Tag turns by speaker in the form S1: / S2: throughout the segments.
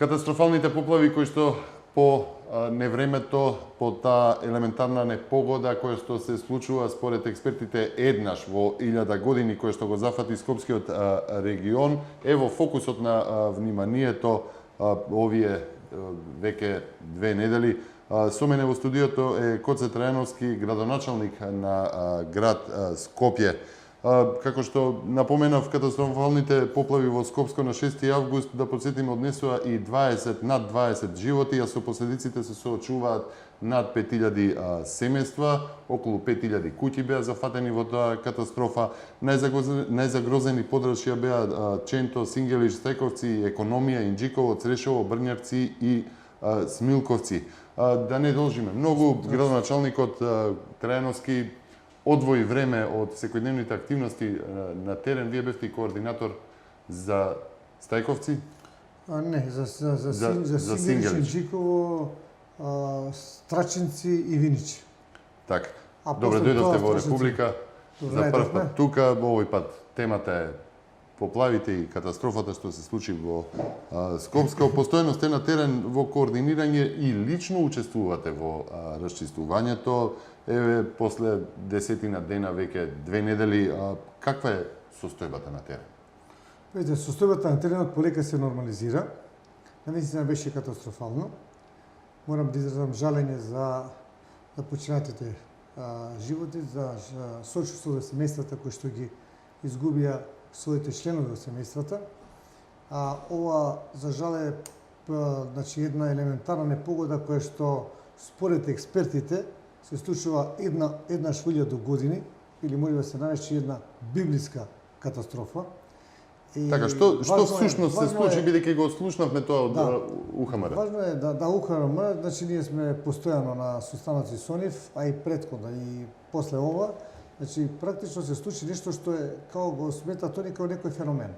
S1: Катастрофалните поплави кои што по невремето, по таа елементарна непогода која што се случува според експертите еднаш во 1000 години, која што го зафати Скопскиот регион, е во фокусот на вниманието овие веќе 2 недели. Со мене во студиото е Коце Трајановски, градоначалник на град Скопје. Како што напоменав, катастрофалните поплави во Скопско на 6 август, да подсетиме, однесува и над 20 животи, а со последиците се соочуваат над 5000 семејства, околу 5000 куќи беа зафатени во таа катастрофа. Најзагрозени подрачја беа Ченто, Сингелиш, Стајковци, Економија, Инџиково, Црешево, Брњарци и Смилковци. Да не должиме многу, градоначалникот Трајановски одвои време од секојдневните активности на терен. Вие бевте и координатор за Стајковци?
S2: Не, за Сингелиш, Инџиково, Страчинци и Виничи.
S1: Така. Добре, дојдовте во Република. За прв пат тука, овој пат темата е поплавите и катастрофата што се случи во Скопско. Постојано сте на терен во координирање и лично учествувате во расчистувањето. Еве, после 10 дена, веќе 2 недели, каква е состојбата на терен?
S2: Видите, состојбата на теренот полека се нормализира. Навистина беше катастрофално. Морам да изразам жалење за починатите животи, за сочувство за семејствата кои што ги изгубија своите членови од семејствата. Ова, за жале, значи една елементарна непогода која што според експертите се случува еднаш во 1000 години, или може да се нарече една библиска катастрофа.
S1: Така, што всушност се случи, бидејќи го слушнавме тоа од УХМР?
S2: Важно е да УХМР, значи ние сме постојано на состаноци со нив, а и претходно и после ова, значи практично се случи нешто што е како го смета тој како некој феномен.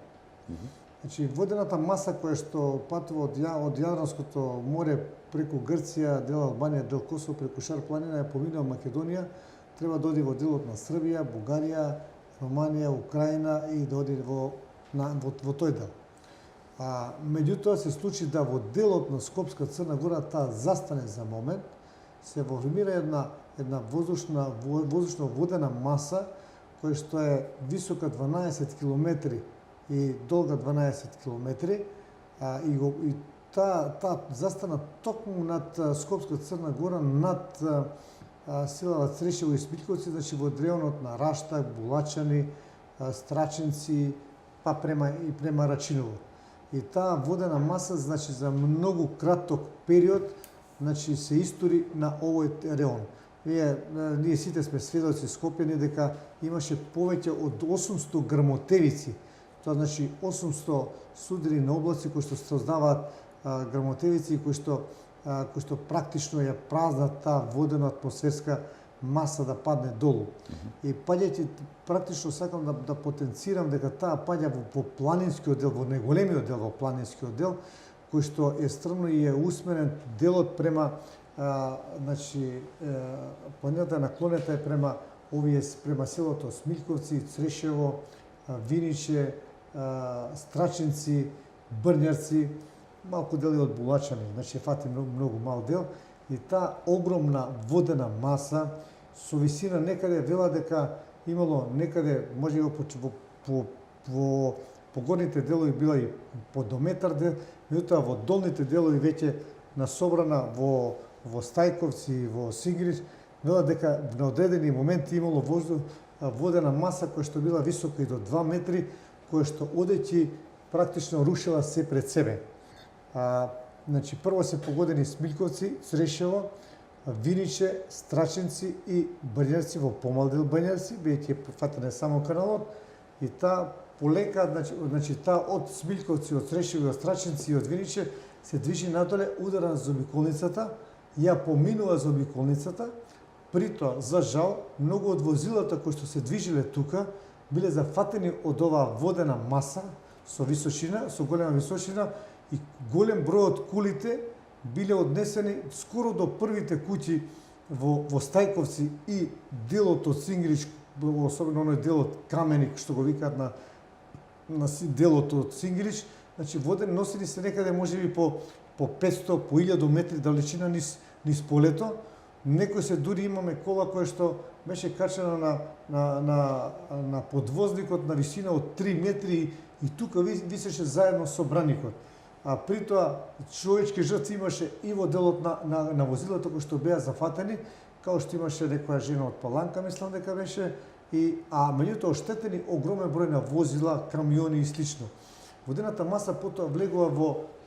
S2: Значи водената маса која што патува од Јадранското море преку Грција, дел Албанија, дел Косово, преку Шар планина ја поминува Македонија, треба да оди во делот на Србија, Бугарија, Романија, Украина и да оди во тој дел. Меѓутоа се случи да во делот на Скопска Црна Гора таа застане за момент, се формира една воздушно водена маса која што е висока 12 километри и долга 12 километри, и таа застана токму над Скопска Црна Гора, над селата Црешево и Смилковци, значи во районот на Раштак, Булачани, Страчинци, па према Рачиново. И таа водена маса, значи за многу краток период, значи се истори на овој реон. Ние сите сме сведоци Скопјани дека имаше повеќе од 800 грмотевици. Тоа значи 800 судри на облаци кои што создаваат грмотевици кои што практично ја празнат таа водена атмосферска маса да падне долу. И паѓајќи, практично сакам да потенцирам дека таа паѓа во планинскиот дел, во најголемиот дел во планинскиот дел, кој што е стрмно и е усмерен делот према, значи, планината наклонета е према селото Смилковци, Црешево, Виниче, Страчинци, Брњарци, малку дел и од Булачани, значи фати многу мал дел, и таа огромна водена маса со висина некаде вела дека имало некаде, може по горните делови била и по до метар дел, меѓутоа во долните делови веќе насобрана во Стајковци, во Сингелиш, вела дека на одредени моменти имало водена маса која што била висока и до 2 метри, која што одејќи практично рушила се пред себе. Значи, прво се погодени Смилковци, Црешево, Виниче, Страчинци и Брњарци во помал дел Брњарци, бидејќи фатен е само каналот, и таа полека, значи таа од Смилковци, од Црешево, од Страчинци и од Виниче се движи надоле, удара на заобиколницата, ја поминува заобиколницата, притоа, за жал, многу од возилата кои што се движиле тука, биле зафатени од оваа водена маса со височина, со голема височина, и голем број од кулите биле однесени скоро до првите куќи во Стајковци и делот од Сингелиш, особено оној делот Каменик, што го викаат на делот од Сингелиш, значи водени носени се некаде можеби по 500, по 1000 метри далечина низ полето. Некој се дури имаме кола која што беше качена на подвозникот на висина од 3 метри и тука висеше заедно со браникот. А при тоа човечки жртви имаше и во делот на возилото кои што беа зафатени, као што имаше некоја жена од Паланка, мислам дека беше, а меѓутоа оштетени огромен број на возила, камиони и слично. Водената маса потоа влегува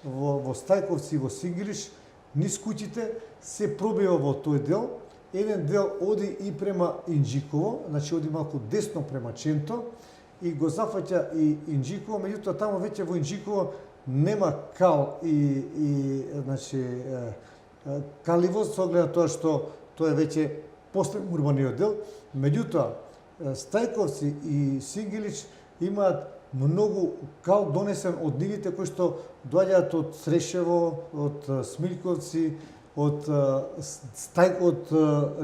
S2: во Стајковци и во Сингилиш, низ куќите, се пробива во тој дел. Еден дел оди и према Инџиково, значи оди малку десно према Ченто и го зафаќа и Инџиково, меѓутоа таму веќе во Инџиково нема кал и значи каливост со оглед на тоа што тоа е веќе после урбаниот дел. Меѓутоа Стајковци и Сингилич имаат многу кал донесен од нивите кои што доаѓаат од Срешево, од Смилковци, од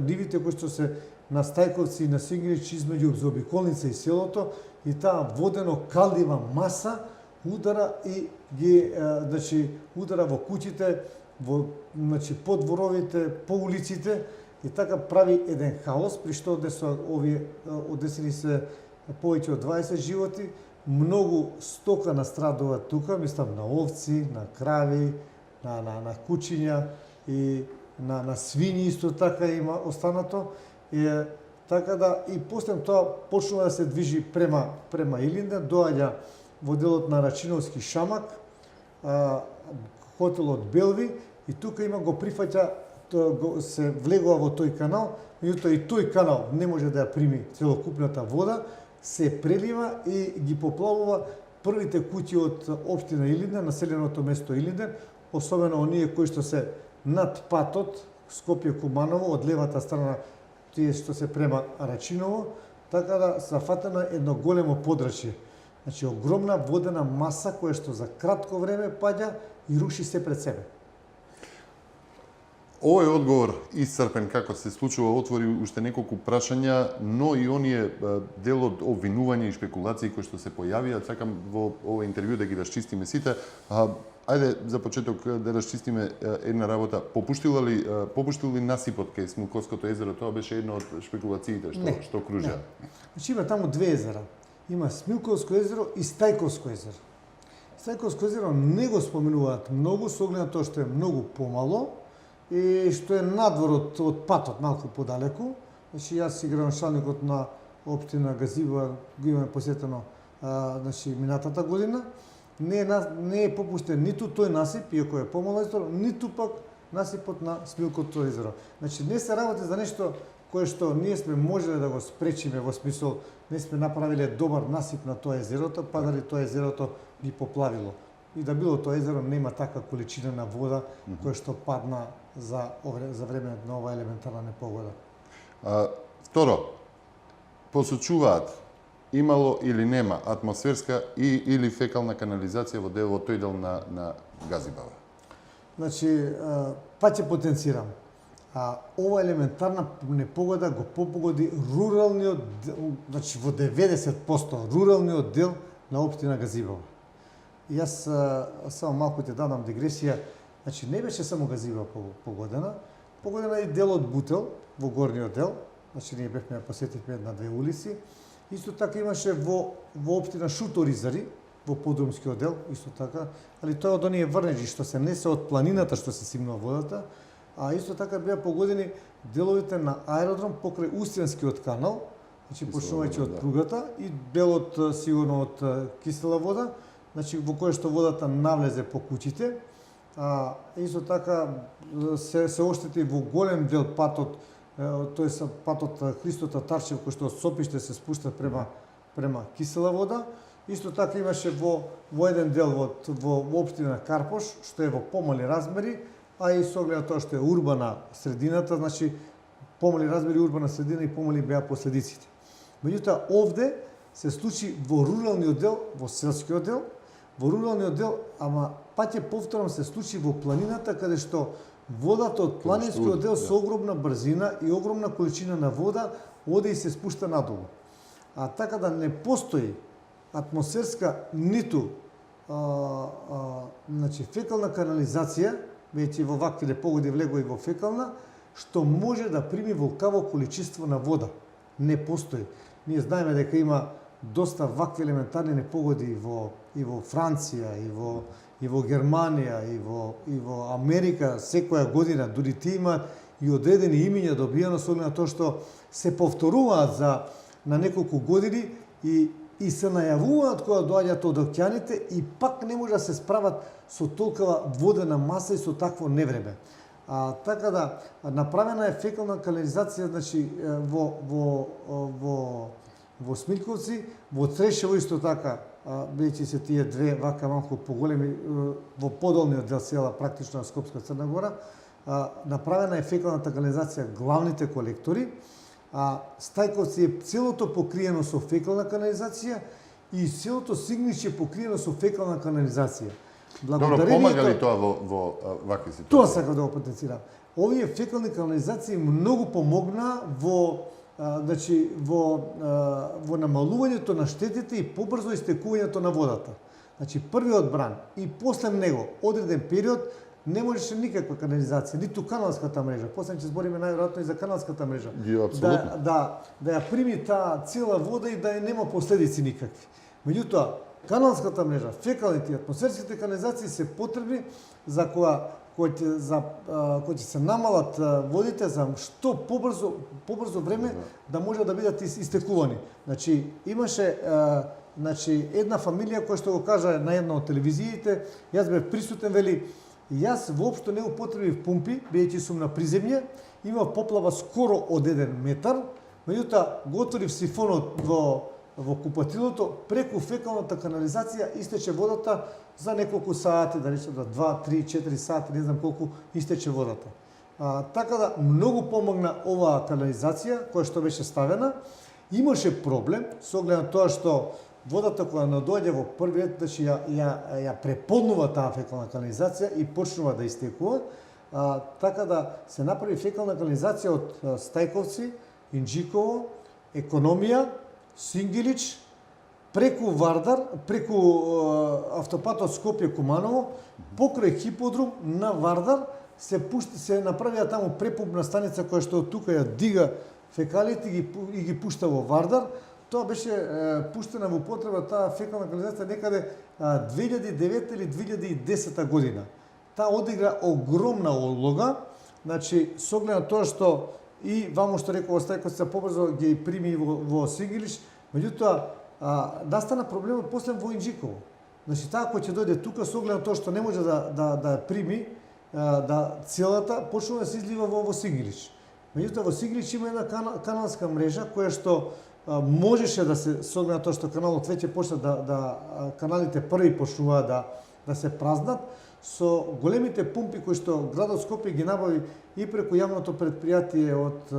S2: нивите кои што се на Стајковци и на Сингилич измеѓу заобиколница и селото, и таа водено калдива маса удара и ги значи удара во куќите, во значи по дворовите, по улиците и така прави еден хаос, при што овие одесени се повеќе од 20 животи. Многу стока настрадува тука, мислам на овци, на крави, на кучиња и на свињи исто така има останато. Така да и после тоа почнува да се движи према Илинден, доаѓа во делот на Рачиновски Шамак, хотелот Белви и тука има го прифаќа, се влегува во тој канал, меѓутоа и тој канал не може да ја прими целокупната вода, се прелива и ги поплавува првите куќи од општина Илинден, населеното место Илинден, особено оние кои што се над патот Скопје-Куманово, од левата страна тие што се према Рачиново, така да зафатено едно големо подрачје. Значи огромна водена маса која што за кратко време паѓа и руши се пред себе.
S1: Овој одговор исцрпен како се случува отвори уште неколку прашања, но и оние дел од обвинување и шпекулации кои што се појавија, сакам во овој интервју да ги расчистиме сите. Ајде за почеток да расчистиме една работа. Попуштил ли насипот кај Смилковското езеро? Тоа беше една од шпекулациите што кружа.
S2: Значи има таму две езера. Има Смилковско езеро и Стајковско езеро. Стајковско езеро не го споменуваат многу, со оглед на тоа што е многу помало и што е надвор од патот, малку подалеку. Значи јас си градоначалникот на општина Газибоа го имаме посетено значи минатата година. Не е попуштен ниту тој насип, иако е помало езеро, ниту пак насипот на Смилковото езеро. Значи не се работи за нешто кое што ние сме можеле да го спречиме, во смисол не сме направиле добар насип на тоа езерото, па дали тоа езерото ги поплавило. И да било тоа езеро нема таква количина на вода која што падна за време на оваа елементарна непогода.
S1: Второ, посочуваат имало или нема атмосферска или фекална канализација во тој дел на Газибава.
S2: Значи, па ќе потенцирам. Ова елементарна непогода го попогоди руралниот, значи во 90% руралниот дел на општина Газибава. И јас само малку ќе дадам дигресија. Значи не беше само Газибава погодена и делот Бутел во горниот дел. Значи ние бевме посетивме една-две улици. Исто така имаше во општина Шуторизари, во подрумскиот дел, исто така, али тоа од оние врнежи што се несе од планината што се симнува водата, а исто така беа погодени деловите на аеродром покрај Устријанскиот канал, значи почнувајќи од пругата и делот сигурно од кисела вода, значи во кој што водата навлезе по куќите, исто така се оштети во голем дел патот, тоест патот Христота Тарчев кој што од Сопиште се спушта према кисела вода. Исто така имаше во еден дел во општина Карпош, што е во помали размери, а и со оглед на тоа што е урбана средината, значи помали размери, урбана средина и помали беа последиците. Меѓутоа овде се случи во руралниот дел, во селскиот дел, ама пак повторам се случи во планината каде што водата од планинскиот дел со огромна брзина и огромна количина на вода оде и се спушта надолу. Така да не постои атмосферска ниту значи фекална канализација, веќе во вакви непогоди влегува и во фекална, што може да прими волкаво количество на вода. Не постои. Ние знаеме дека има доста вакви елементарни непогоди и во Франција, и во Германија, и во Америка секоја година, дури тие имаат и одредени имиња добиено со оглед на тоа што се повторуваат на неколку години и се најавуваат кога доаѓаат од океаните и пак не може да се справат со толкова водена маса и со такво невреме. Така да направена е фекална канализација, значи во Смилковци, во Трешево исто така, бидејќи се тие две вака малку поголеми во подолниот дел села практично на Скопска Црна Гора, направена е фекалната канализација главните колектори, Стајковци е целото покриено со фекална канализација и селото Сигнич е покриено со фекална канализација.
S1: Добро, помага ли тоа во вакви ситуации?
S2: Тоа сакам да го потенцирам. Овие фекални канализации многу помогна во намалувањето на штетите и побрзо истекувањето на водата. Значи првиот бран и после него одреден период не можеше никаква канализација, ниту каналската мрежа. После ќе збориме најверојатно и за каналската мрежа. Да ја прими таа цела вода и да ја нема последици никакви. Меѓутоа, каналската мрежа, фекалните и атмосферските канализации се потребни за кој ќе се намалат водите за што побрзо време да може да бидат истекувани. Значи имаше една фамилија која што го кажа на една од телевизиите, јас бев присутен, вели, јас воопшто не употребив пумпи, бидејќи сум на приземје, имав поплава скоро од 1 метар, меѓутоа го отворив сифонот во купатилото, преку фекалната канализација истече водата за неколку сати, да речем 2, 3, 4 сати, не знам колку истече водата. Така да многу помогна оваа канализација која што беше ставена. Имаше проблем со оглед на тоа што водата која надоаѓа во првиот, значи ја преподнува таа фекална канализација и почнува да истекува. Така да се направи фекална канализација од Стајковци, Инџиково, Економија, Сингилич, преку Вардар, преку автопатот Скопје-Куманово, покрај хиподрум на Вардар, се направија таму препумпна станица која што од тука ја дига фекалите и ги пушта во Вардар. Тоа беше пуштена во употреба таа фекална канализација некаде 2009 или 2010 година. Таа одигра огромна улога, значи со оглед на тоа што и ваму што рекол Стајковци побрзо ги прими во Сигилиш, меѓутоа настана проблемот после во Инџиково. Значи таа кој ќе дојде тука со оглед на тоа што не може да прими целата, почнува да се излива во Сигилиш. Меѓутоа во Сигилиш има една каналска мрежа која што можеше да се, со оглед на тоа што каналот веќе почна каналите први почнуваат да се празнат, со големите пумпи кои што градот Скопје ги набави и преку јавното предпријатие од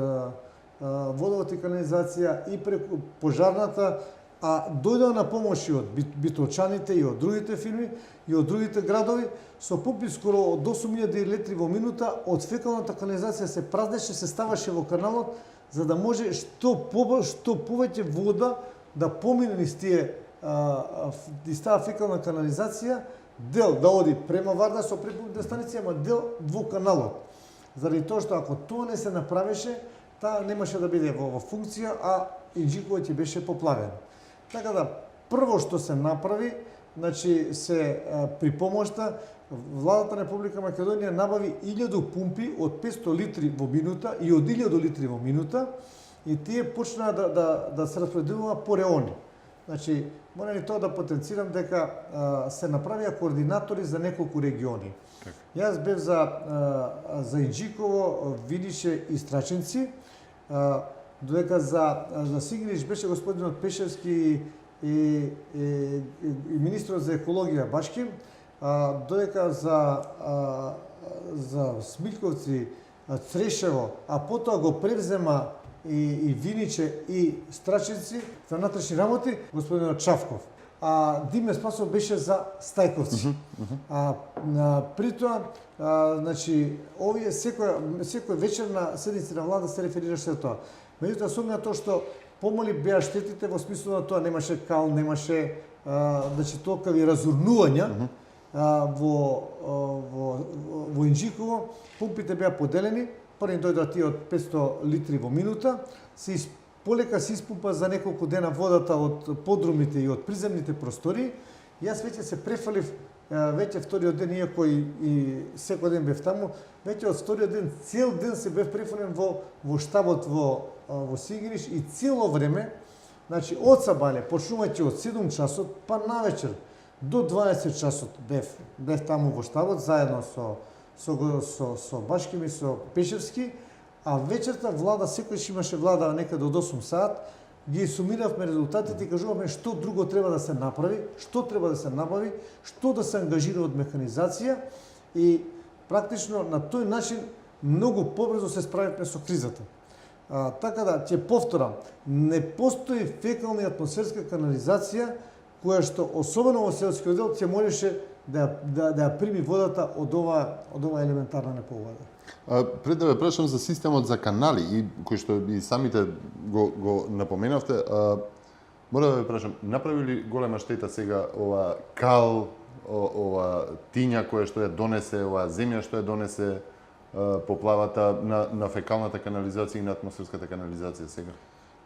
S2: водовод и канализација и преку пожарната, дојдоа на помош и од битолчаните и од другите фирми и од другите градови, со пумпи скоро од 8000 литри во минута од фекалната канализација се празнеше, се ставаше во каналот за да може што повеќе вода да помине низ таа фекална канализација, дел да оди према Вардар со препумпна станиција, ама дел во каналот. Заради тоа што ако тоа не се направеше, таа немаше да биде во функција, а Инџиково ќе беше поплавено. Така да, прво што се направи, значи се при помошта, Владата на Република Македонија набави 1000 пумпи од 500 литри во минута и од 1000 литри во минута и тие почнаа да се распределува по реони. Значи, морам и тоа да потенцирам дека се направија координатори за неколку региони. Јас бев за Инџиково, Винише и Страчинци, додека за Сигнич беше господинот Пешевски и министрот за екологија Башки, додека за Смилковци, Трешево, а потоа го превзема и Виниче и Страчинци за внатрешни работи господинот Чавков. Диме Спасов беше за Стајковци. При тоа, значи, овие секој вечер на седници на влада се реферираше за тоа. Меѓутоа, со оглед на тоа што помали беа штетите во смисло на тоа немаше кал, немаше значи толкави разурнувања во Инџиково, пумпите беа поделени, први дојдоа тие од 500 литри во минута, полека се испумпа за неколку дена водата од подрумите и од приземните простори. Јас веќе се префалив, веќе вториот ден, иако и секој ден бев таму, веќе од вториот ден, цел ден се бев префален во штабот во Сингилиш и цело време, значи од сабале, почнувајќи од 7 часот, па навечер до 20 часот бев таму во штабот, заедно со Башким и со Пешевски, а вечерта влада, секојаш имаше влада некаде од 8 саат, ги сумиравме резултатите и кажуваме што друго треба да се направи, што да се ангажира од механизација и практично на тој начин многу побрзо се справивме со кризата. Така да, ќе повторам, не постои фекална и атмосферска канализација која што, особено во селскиот дел, ќе можеше да ја прими водата од ова елементарна непогода.
S1: Пред да ве прашам за системот за канали, и кој што и самите го напоменавте, мора да ве прашам, направи ли голема штета сега ова кал, ова тиња која што ја донесе, ова земја што ја донесе поплавата на фекалната канализација и на атмосферската канализација сега?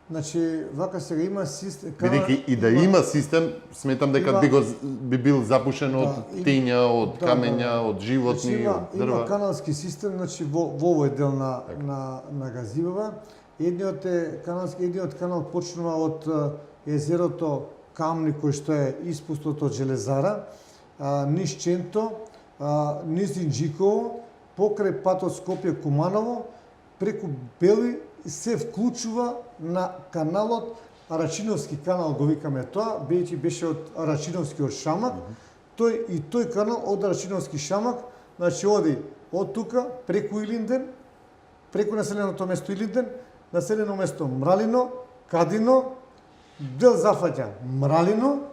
S2: Значи, вака сега има систем...
S1: Бидејќи и да има систем, сметам дека би бил запушен од тиња, од камења, од животни, од дрва.
S2: Има каналски систем, значи во овој дел на Газивава. Едниот канал почнува од езерото Камни, кој што е испустот од Железара, низ Ченто, низ Инџиково, покрај патот Скопје-Куманово, преку Бели, се вклучува на каналот Арачиновски канал, го викаме тоа, бидејќи беше од Арачиновскиот шамак. Тој канал од Арачиновски шамак, значи оди од тука преку Илинден, преку населеното место Илинден, населено место Мралино, Кадино, дел зафаќа Мралино,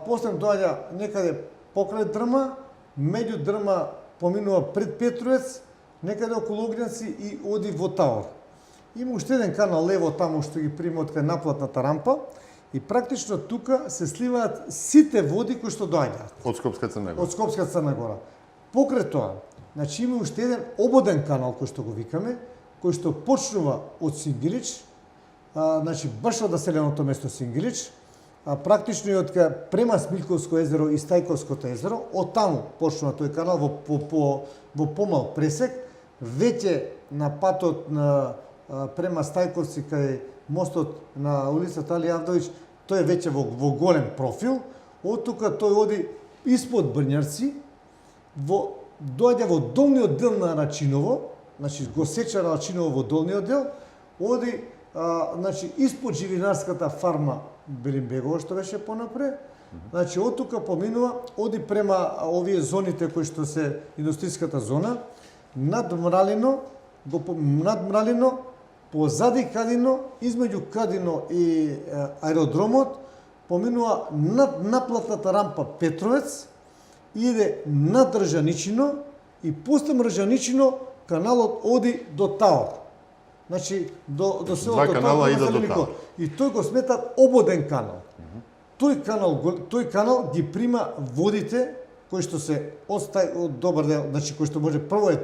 S2: после доаѓа некаде покрај Дрма, меѓу Дрма поминува пред Петруец, некаде околу Огњанци и оди во Таор. Има уште еден канал лево таму што ги прима од кај наплатната рампа и практично тука се сливаат сите води кои што доаѓаат
S1: од Скопска Црна Гора.
S2: Од Скопска Црна Гора. Покрај тоа, значи има уште еден ободен канал кој што го викаме, кој што почнува од Сингилич, значи баш од населеното место Сингилич, практично и од кај према Смилковско езеро и Стајковското езеро, од таму почнува тој канал во помал пресек, веќе на патот према Стајковци кај мостот на улицата Али Авдовиќ, тој е веќе во голем профил. Од тука тој оди испод Брњарци, доаѓа во долниот дел на Рачиново, значи го сеча Рачиново во долниот дел, оди значи испод живинарската фарма Белимбегово што беше понапре. Значи од тука поминува, оди према овие зоните кои што се индустријската зона, над Мралино, позади Кадино, измеѓу Кадино и аеродромот, поминува над наплатната рампа Петровец, иде над Ржаничино и после Ржаничино каналот оди до Таор. Значи до селото
S1: Два канала иде до Таор.
S2: И тој го сметат ободен канал. Тој канал ги прима водите кои што се од добар дел, значи кои што може прво е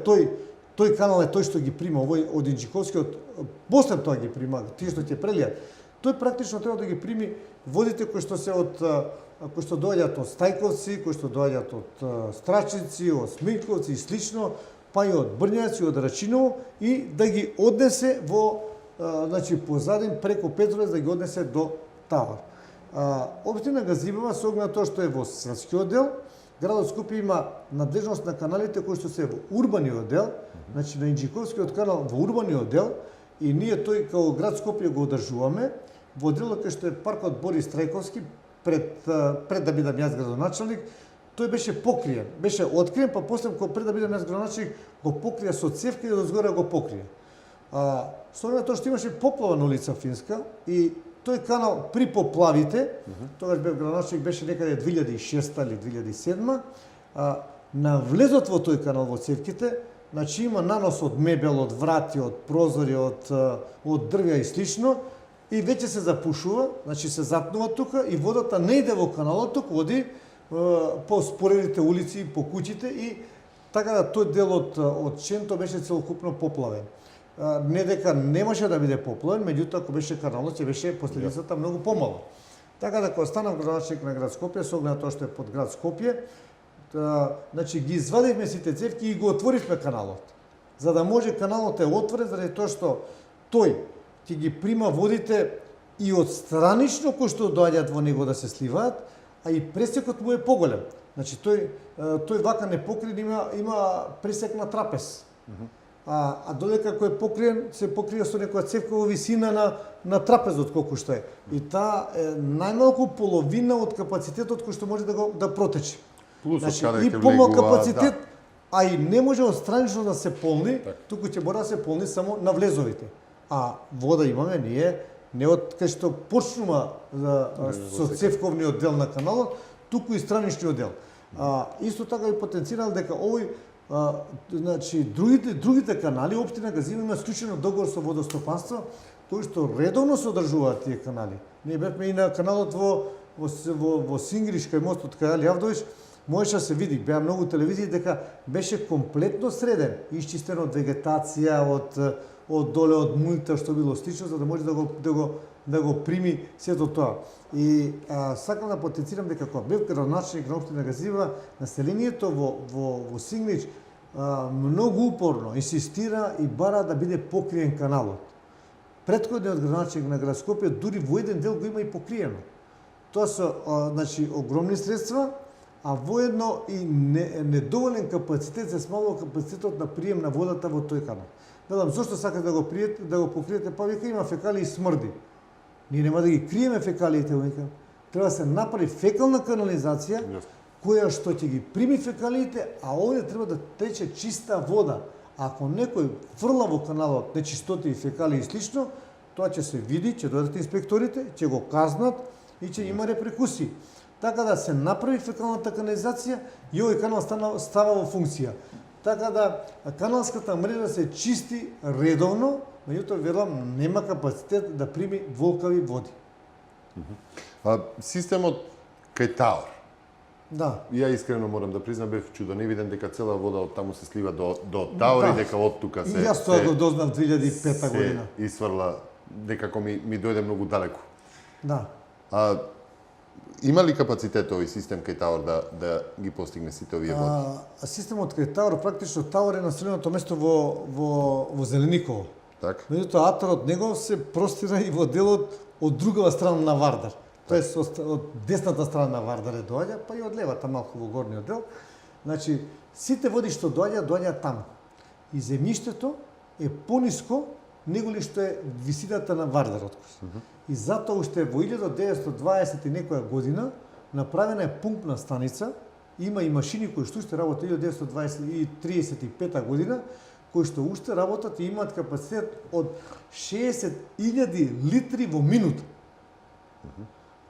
S2: тој канал е тој што ги прима овој од Инџиковскиот, после тоа ги прима, тие што ќе прелијат. Тој практично треба да ги прими водите кои што доаѓаат од Стајковци, кои што доаѓаат од Страчици, од Смилковци и слично, па и од Брњаци, од Рачиново и да ги однесе значи позадин преку Петровец да ги однесе до Таор. Општина Газивава со оглед на тоа што е во селскиот дел, градот Скопје има надлежност на каналите кои што се во урбаниот дел, значи на Инџиковскиот канал во урбаниот дел, и ние тој како град Скопје го одржуваме во делот кај што е паркот Борис Трајковски, пред да бидам јас градоначалник, тој беше покриен, беше откриен, па после пред да бидам јас градоначалник го покрија со цевка и дозгора го покрија. Со оглед тоа што имаше поплава на улица Финска и тој канал при поплавите, тогаш бев градоначалник, беше некаде 2006 или 2007, на влезот во тој канал во цевките, значи има нанос од мебел, од врати, од прозори, од дрвја и слично, и веќе се запушува, значи се затнува тука и водата не иде во каналот, туку оди по споредните улици, по куќите и така да тој дел од Ченто беше целокупно поплавен. Не дека немаше да биде поплавен, меѓутоа ако беше каналот, ќе беше последицата многу помала. Така да кога станав градоначелник на град Скопје, со оглед на тоа што е под град Скопје, значи ги извадивме сите цевки и го отворивме каналот. За да може каналот е отворен, заради тоа што тој ќе ги прима водите и од странично кои што доаѓаат во него да се сливаат, а и пресекот му е поголем. Значи тој вака непокриен има пресек на трапез. А додека кој е покриен, се покрива со некоја цевка во висина на трапезот колку што е. И таа е најмалку половина од капацитетот кој што може да протече.
S1: Плюс
S2: значи,
S1: од каде
S2: и
S1: ќе
S2: помал
S1: влегува,
S2: капацитет, а и не може од странично да се полни, туку ќе мора да се полни само на влезовите. А вода имаме ние не од кај што почнува со цевковниот дел на каналот, туку и страничниот дел. Исто така и потенцирал дека овој значи другите канали општина Газиево има склучено договор со водостопанство кои што редовно се одржуваат тие канали. Ние бевме и на каналот во Сингриш кај мостот кај Али Авдович, можеше да се види, беа многу телевизии дека беше комплетно среден, исчистен од вегетација, од доле од мујта што било слично, за да може да го прими сето тоа. И сакам да потенцирам дека кога бев градоначелник на општина Газиево, населението во Сингрич многу упорно инсистира и бара да биде покриен каналот. Претходниот градоначелник на град Скопје дури во еден дел го има и покриено. Тоа се значи огромни средства, а воедно и недоволен капацитет, се смалува капацитетот на прием на водата во тој канал. Велам, зошто сакате да го покриете? Па вика има фекалии и смрди. Ние нема да ги криеме фекалиите, вика. Треба да се направи фекална канализација, која што ќе ги прими фекалиите, а овде треба да тече чиста вода. Ако некој фрла во каналот нечистоти и фекалии и слично, тоа ќе се види, ќе дојдат инспекторите, ќе го казнат и ќе има репрекусии. Така да се направи фекалната канализација и овој канал става во функција. Така да каналската мрежа се чисти редовно, меѓутоа верувам нема капацитет да прими волкави води.
S1: Системот кај Таур.
S2: Да.
S1: Ја искрено морам да признам, бев чудоневиден дека цела вода од таму се слива до Таур и дека од тука се...
S2: И јас тоа го дознав 2005 година.
S1: И сврла, некако ми дојде многу далеку.
S2: Да.
S1: Има ли капацитет овој систем кај Таур да ги постигне сите овие води?
S2: Системот кај Таур, практично Таур е населеното место во Зелениково.
S1: Так.
S2: Меѓутоа атар од него се простира и во делот од другава страна на Вардар. Тоест од десната страна на Вардар доаѓа, па и од левата малку во горниот дел. Значи сите води што доаѓаат таму. И земјиштето е пониско неголи што е висината на Вардарот. И затоа уште во 1920 и некоја година направена е пумпна станица, има и машини кои што уште работат 1935 година, кои што уште работат и имаат капацитет од 60.000 литри во минута.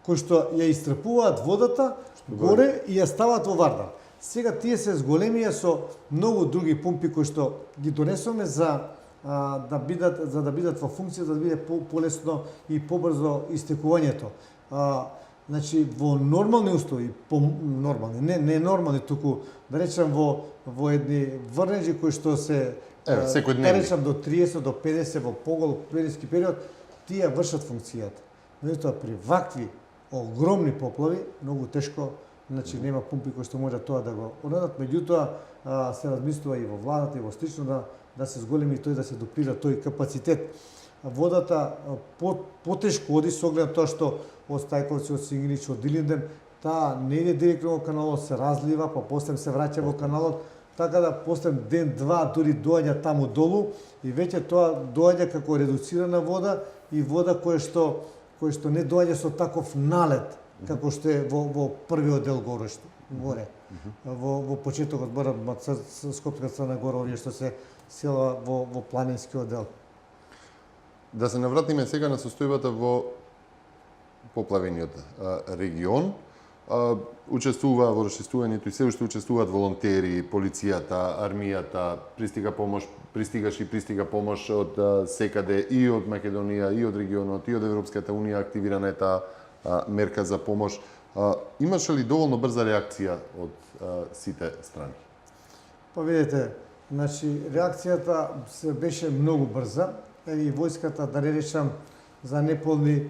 S2: Кои што ја истрпуваат водата горе и ја ставаат во Вардар. Сега тие се зголемија со многу други пумпи кои што ги донесоме за да бидат во функција, за да биде полесно и побрзо истекувањето. Значи во нормални услови, не нормални, туку да речем во едни врнежи кои што се да речем до 30 до 50 во поголем временски период, тие вршат функцијата. Меѓутоа при вакви огромни поплави многу тешко, значи нема пумпи кои што можат тоа да го урадат, меѓутоа се размислува и во владата и во слично да се зголеми тој, да се дуплира тој капацитет. Водата потешко оди со оглед тоа што од Стајковци, од Сингрич, од Илинден, таа не иде директно во каналот, се разлива, па после се враќа во каналот, така да после ден-два дури доаѓа таму долу и веќе тоа доаѓа како редуцирана вода и вода која што не доаѓа со таков налет како што е во првиот дел горе. Во почетокот Скопска Црна Гора, овие што се села во планинскиот дел.
S1: Да се навратиме сега на состојбата во поплавениот регион. учествува во расчистувањето и се уште учествуваат волонтери, полицијата, армијата, пристига помош од секаде и од Македонија, и од регионот, и од Европската унија, активирана е таа мерка за помош. Имаше ли доволно брза реакција од сите страни?
S2: Па видите, значи реакцијата се беше многу брза. И војската, да не речам, за неполни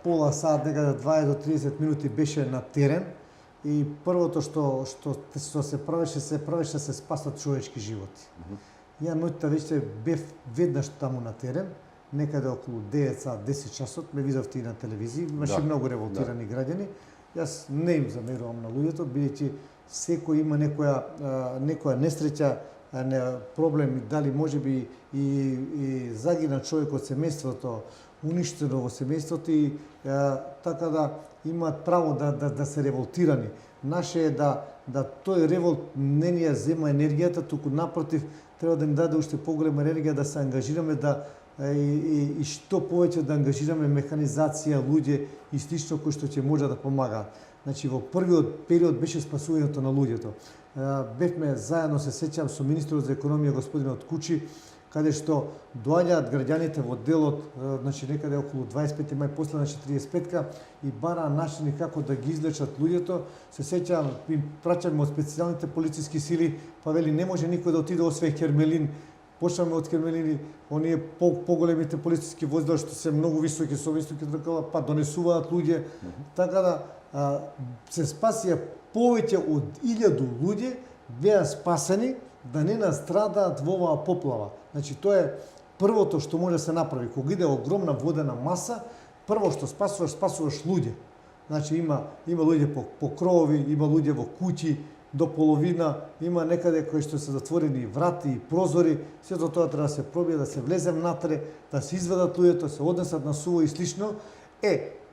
S2: пола сат, некаде 20 до 30 минути беше на терен. И првото што се правеше да се спасат човечки животи. Ја ноќта веќе бев веднаш таму на терен, некаде околу 9 сат, 10 часот, ме видовте и на телевизија, имаше многу револтирани граѓани. Јас не им замерувам на луѓето, бидејќи секој има некоја несреќа, проблем, дали можеби и загина човек од семејството, уништено во семејството и така да имаат право да се револтирани. Наше е да тој револт не ни ја зема енергијата, туку напротив треба да им даде уште поголема енергија да се ангажираме и што повеќе да ангажираме механизација, луѓе и слично кои што ќе може да помагаат. Значи во првиот период беше спасувањето на луѓето. Бевме заедно, се сеќам, со министерот за економија господинот Кучи, каде што доаѓаат граѓаните во делот, значи некаде околу 25 мај, после значи 35-ка, и бараа начини како да ги излечат луѓето. Се сеќам, им праќаме од специјалните полициски сили, па вели не може никој да отиде освен Кермелин. Почнаме од Кермелини, оние поголемите полициски возила што се многу високи, со високи дркала, па донесуваат луѓе. Така да се спасија повеќе од 1000 луѓе беа спасени да не настрадаат во оваа поплава. Значи тоа е првото што може да се направи. Кога иде огромна водена маса, прво што спасуваш луѓе. Значи има луѓе по кровови, има луѓе во куќи до половина, има некаде кои што се затворени врати и прозори, сето тоа треба да се пробие, да се влезе внатре, да се изведат луѓето, се однесат на суво и слично.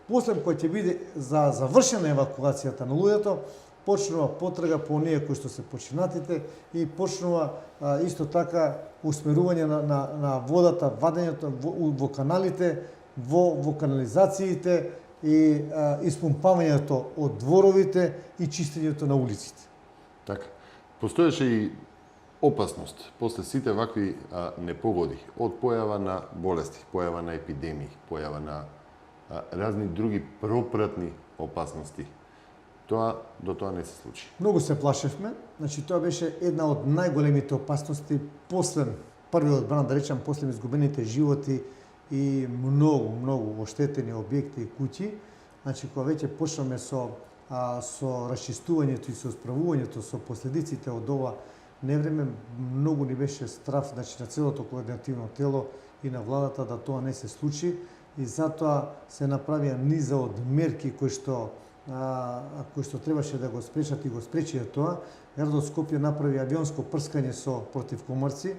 S2: После кој ќе биде за завршена евакуацијата на луѓето, почнува потрага по оние кои што се починатите и почнува исто така усмерување на водата, вадењето во каналите, во канализациите и испумпавањето од дворовите и чистењето на улиците.
S1: Така. Постоеше и опасност после сите вакви непогоди од појава на болести, појава на епидемии, појава на разни други пропратни опасности. До тоа не се случи.
S2: Многу се плашевме, значи тоа беше една од најголемите опасности после првиот бран, да речам, после изгубените животи и многу оштетени објекти и куќи. Значи кога веќе почнаме со расчистувањето и со справувањето со последиците од ова невреме, многу ни беше страф, значи на целото координативно тело и на владата да тоа не се случи, и затоа се направија низа од мерки кои што требаше да го спречат и го спречија тоа. Градот Скопје направи авионско прскање против комарци,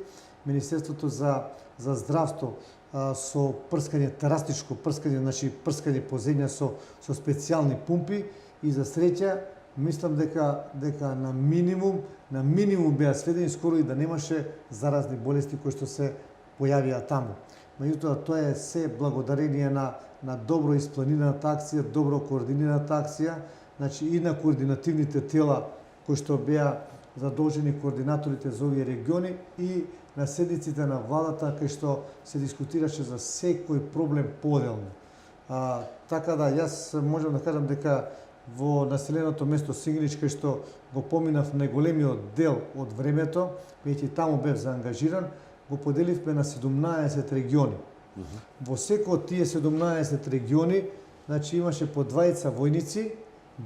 S2: Министерството за здравство со прскање, терастичко прскање, значи прскање по земја со специјални пумпи, и за среќа мислам дека на минимум беа сведени, скоро и да немаше заразни болести кои што се појавија таму. Меѓутоа, тоа е се благодарение на добро испланираната акција, добро координираната акција, значи и на координативните тела кои што беа задолжени координаторите за овие региони и на седниците на владата кај што се дискутираше за секој проблем поделно. Така да, јас можам да кажам дека во населеното место Сингелич, кај што го поминав најголемиот дел од времето, веќе таму бев заангажиран, го поделивме на 17 региони. Во секој од тие 17 региони, значи имаше по 20 војници,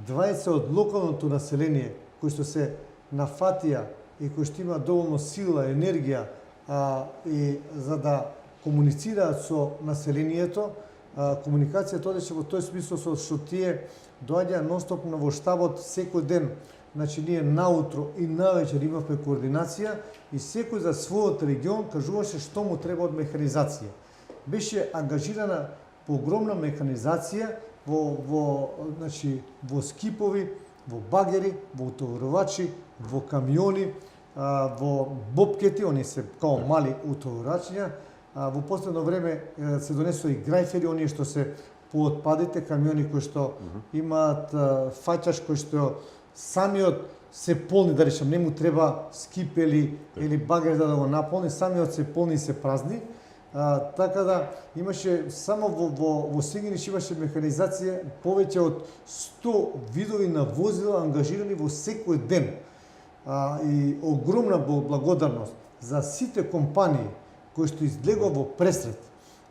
S2: 20 од локалното население кои што се нафатија и кои што има доволно сила, енергија и за да комуницираат со населението. Комуникацијата одеше во тој смисол што тие доаѓаа нонстопно во штабот секој ден. Значи ние наутро и навечер имавме координација и секој за својот регион кажуваше што му треба од механизација. Беше ангажирана огромна механизација во скипови, во багери, во утоварувачи, во камиони, во бобкети, они се као мали утоварачиња. Во последно време се донесоа и грајфери, оние што се по отпадите, камиони кои што имаат фаќаш кои што самиот се полни, да речем, не му треба скип или багер да го наполни, самиот се полни и се празни. Така да имаше само во Сигиниш имаше механизација повеќе од 100 видови на возила ангажирани во секој ден. И огромна благодарност за сите компании кои што излегува во пресрет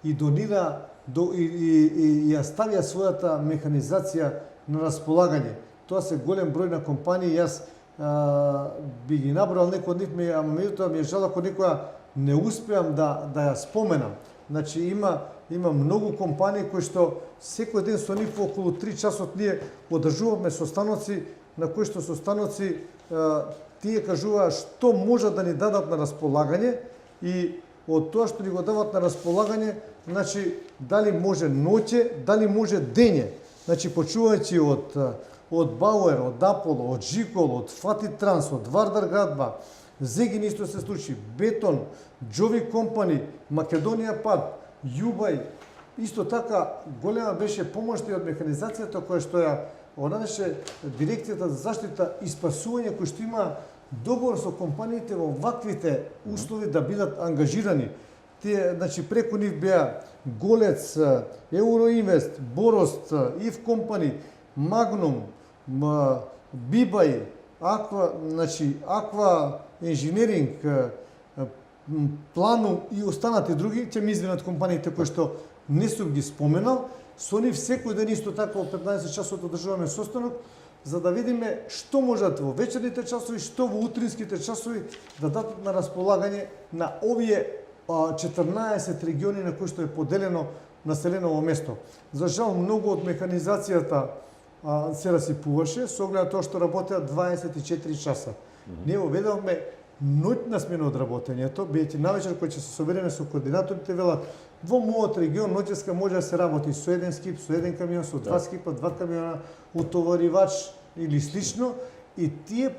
S2: и донира и ја ставија својата механизација на располагање. Тоа се голем број на компании, јас би ги набрал некои од нив, ама меѓутоа ми е жал ако некоја не успеам да ја споменам. Значи има многу компании кои што секој ден со нив околу 3 часот ние одржуваме состаноци на кои што состаноци тие кажуваа што можат да ни дадат на располагање и од тоа што ни го дават на располагање, значи дали може ноќе, дали може дење. Значи почувајќи од Бауер, од Аполо, од Жикол, од Фати Транс, од Вардар Градба, Зегин исто се случи, Бетон, Джови Компани, Македонија Пат, Јубај, исто така голема беше помошта и од механизацијата која што ја одадеше дирекцијата за заштита и спасување кој што има договор со компаниите во ваквите услови да бидат ангажирани. Тие, значи, преку нив беа Голец, Евроинвест, Борост, Ив Компани, Магнум, Бибај, Аква Инженеринг, Планум и останати други, ќе ми извинат компаниите кои што не сум ги споменал. Со нив секој ден исто така во 15 часот одржуваме состанок за да видиме што можат во вечерните часови, што во утринските часови да дадат на располагање на овие 14 региони на кои што е поделено населеново место. За жал, многу од механизацијата се расипуваше, со оглед тоа што работеа 24 часа. Ние воведовме ноќна смена од работењето, бидејќи навечер кој ќе се собереме со координаторите велат во мојот регион ноќеска може да се работи со еден скип, со еден камион, со два скипа, два камиона, утоваривач или слично и тие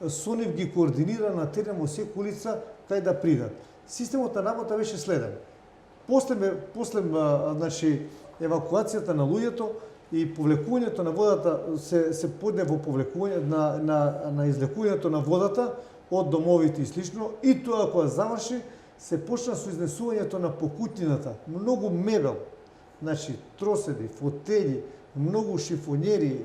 S2: со нив ги координира на терен во секоја улица кај да придат. Системот на работа беше следен. После значи евакуацијата на луѓето и повлекувањето на водата се подне во повлекување на излекувањето на водата од домовите и слично, и тоа кога заврши се почна со изнесувањето на покутнината, многу мебел, значи троседи, фотели, многу шифонери,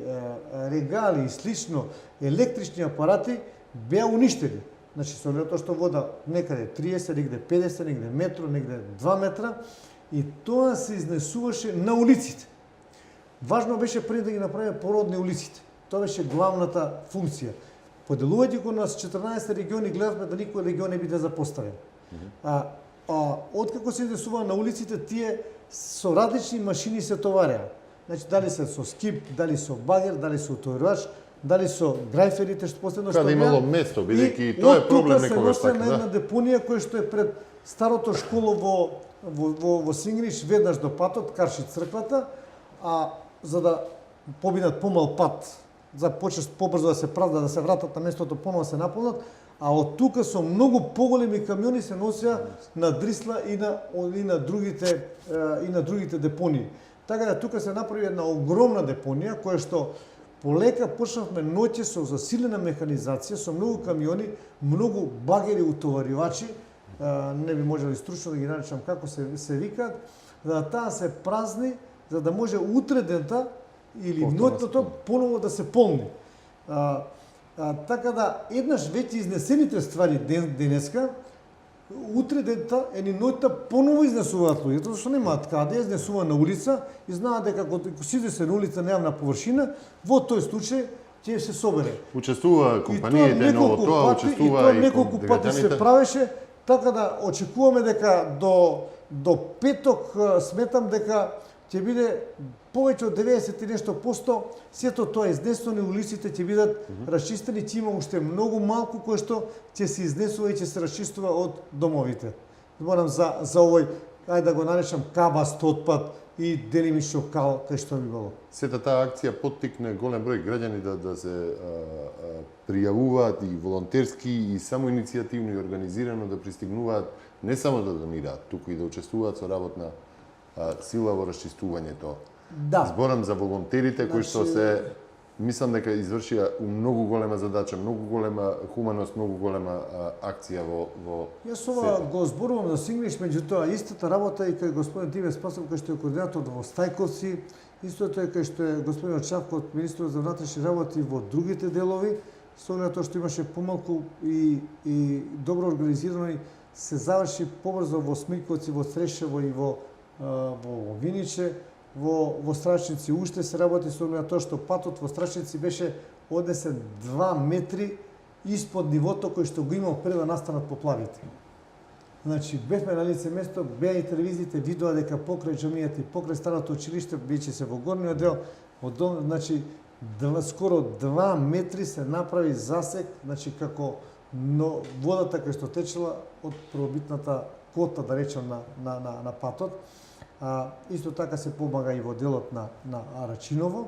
S2: регали и слично, електрични апарати беа уништени. Значи со тоа што вода некаде 30, негде 50, негде метро, негде 2 метра и тоа се изнесуваше на улиците. Важно беше пред да ги направиме породни улиците. Тоа беше главната функција. Поделувајќи го на 14 региони, гледавме да никој регион не биде запоставен. Откако се изнесува на улиците, тие со различни машини се товареа. Значи, дали се со скип, дали со багер, дали со утоварувач, дали со грајферите, што последно што
S1: беа. Каде имало место, бидејќи тоа е проблем некогаш така,
S2: на една депонија која што е пред старото школо во Сингриш, веднаш до патот, карши црквата, за да побинат помал пат, за побрзо да се правда, да се вратат на местото, поново се наполнат, а од тука со многу поголеми камиони се носеа на Дрисла и на другите депонии. Така да тука се направи една огромна депонија која што полека почнавме ноќе со засилена механизација, со многу камиони, многу багери утоваривачи, не би можели стручно да ги наречам како се викаат, да таа се празни, за да може утре дента или ноќното поново да се полни. Така да, еднаш веќе изнесените ствари денеска, утре дента, ноќта поново изнесуваат луѓето, зашто немаат каде, изнесува на улица и знаат дека ако си се на улица нејавна површина, во тој случај ќе се собере.
S1: Учествува компаниите, ново тоа, учествува и
S2: неколку пати се правеше, така да очекуваме дека до петок сметам дека ќе биде повеќе од 90 и нешто посто, сето тоа изнесено и улиците ќе бидат расчистени, ќе има уште многу малку кое што ќе се изнесува и ќе се расчистува од домовите. Зборам за овој, ајде да го наречам кабаст отпад и делимично кал, кај што би било.
S1: Сета таа акција поттикне голем број граѓани да се пријавуваат и волонтерски и самоиницијативно и организирано да пристигнуваат не само да донираат, туку и да учествуваат со работна сила во расчистувањето.
S2: Да.
S1: Зборам за волонтерите кои што се мислам дека извршија многу голема задача, многу голема хуманост, многу голема акција во
S2: Јас ова го зборувам за Сингриш, меѓутоа истата работа и кај господин Диве Спасов, кој што е координатор во Стајковци, истото е кај што е господин Очавко од Министерството за внатрешни работи во другите делови, со оглед тоа што имаше помалку и добро организирано, се заврши побрзо во Смилковци, во Трешево и во Виниче, во Страшници уште се работи со оглед тоа што патот во Страшници беше однесен 2 метри испод нивото кој што го имал пред да настанат поплавите. Значи, бевме на лице место, беа и телевизиите, видоа дека покрај џамијата и покрај старото училиште, биче се во горниот дел, значи, скоро 2 метри се направи засек, значи, како водата која што течела од првобитната кота, да речем, на патот. Исто така се помага и во делот на Арачиново.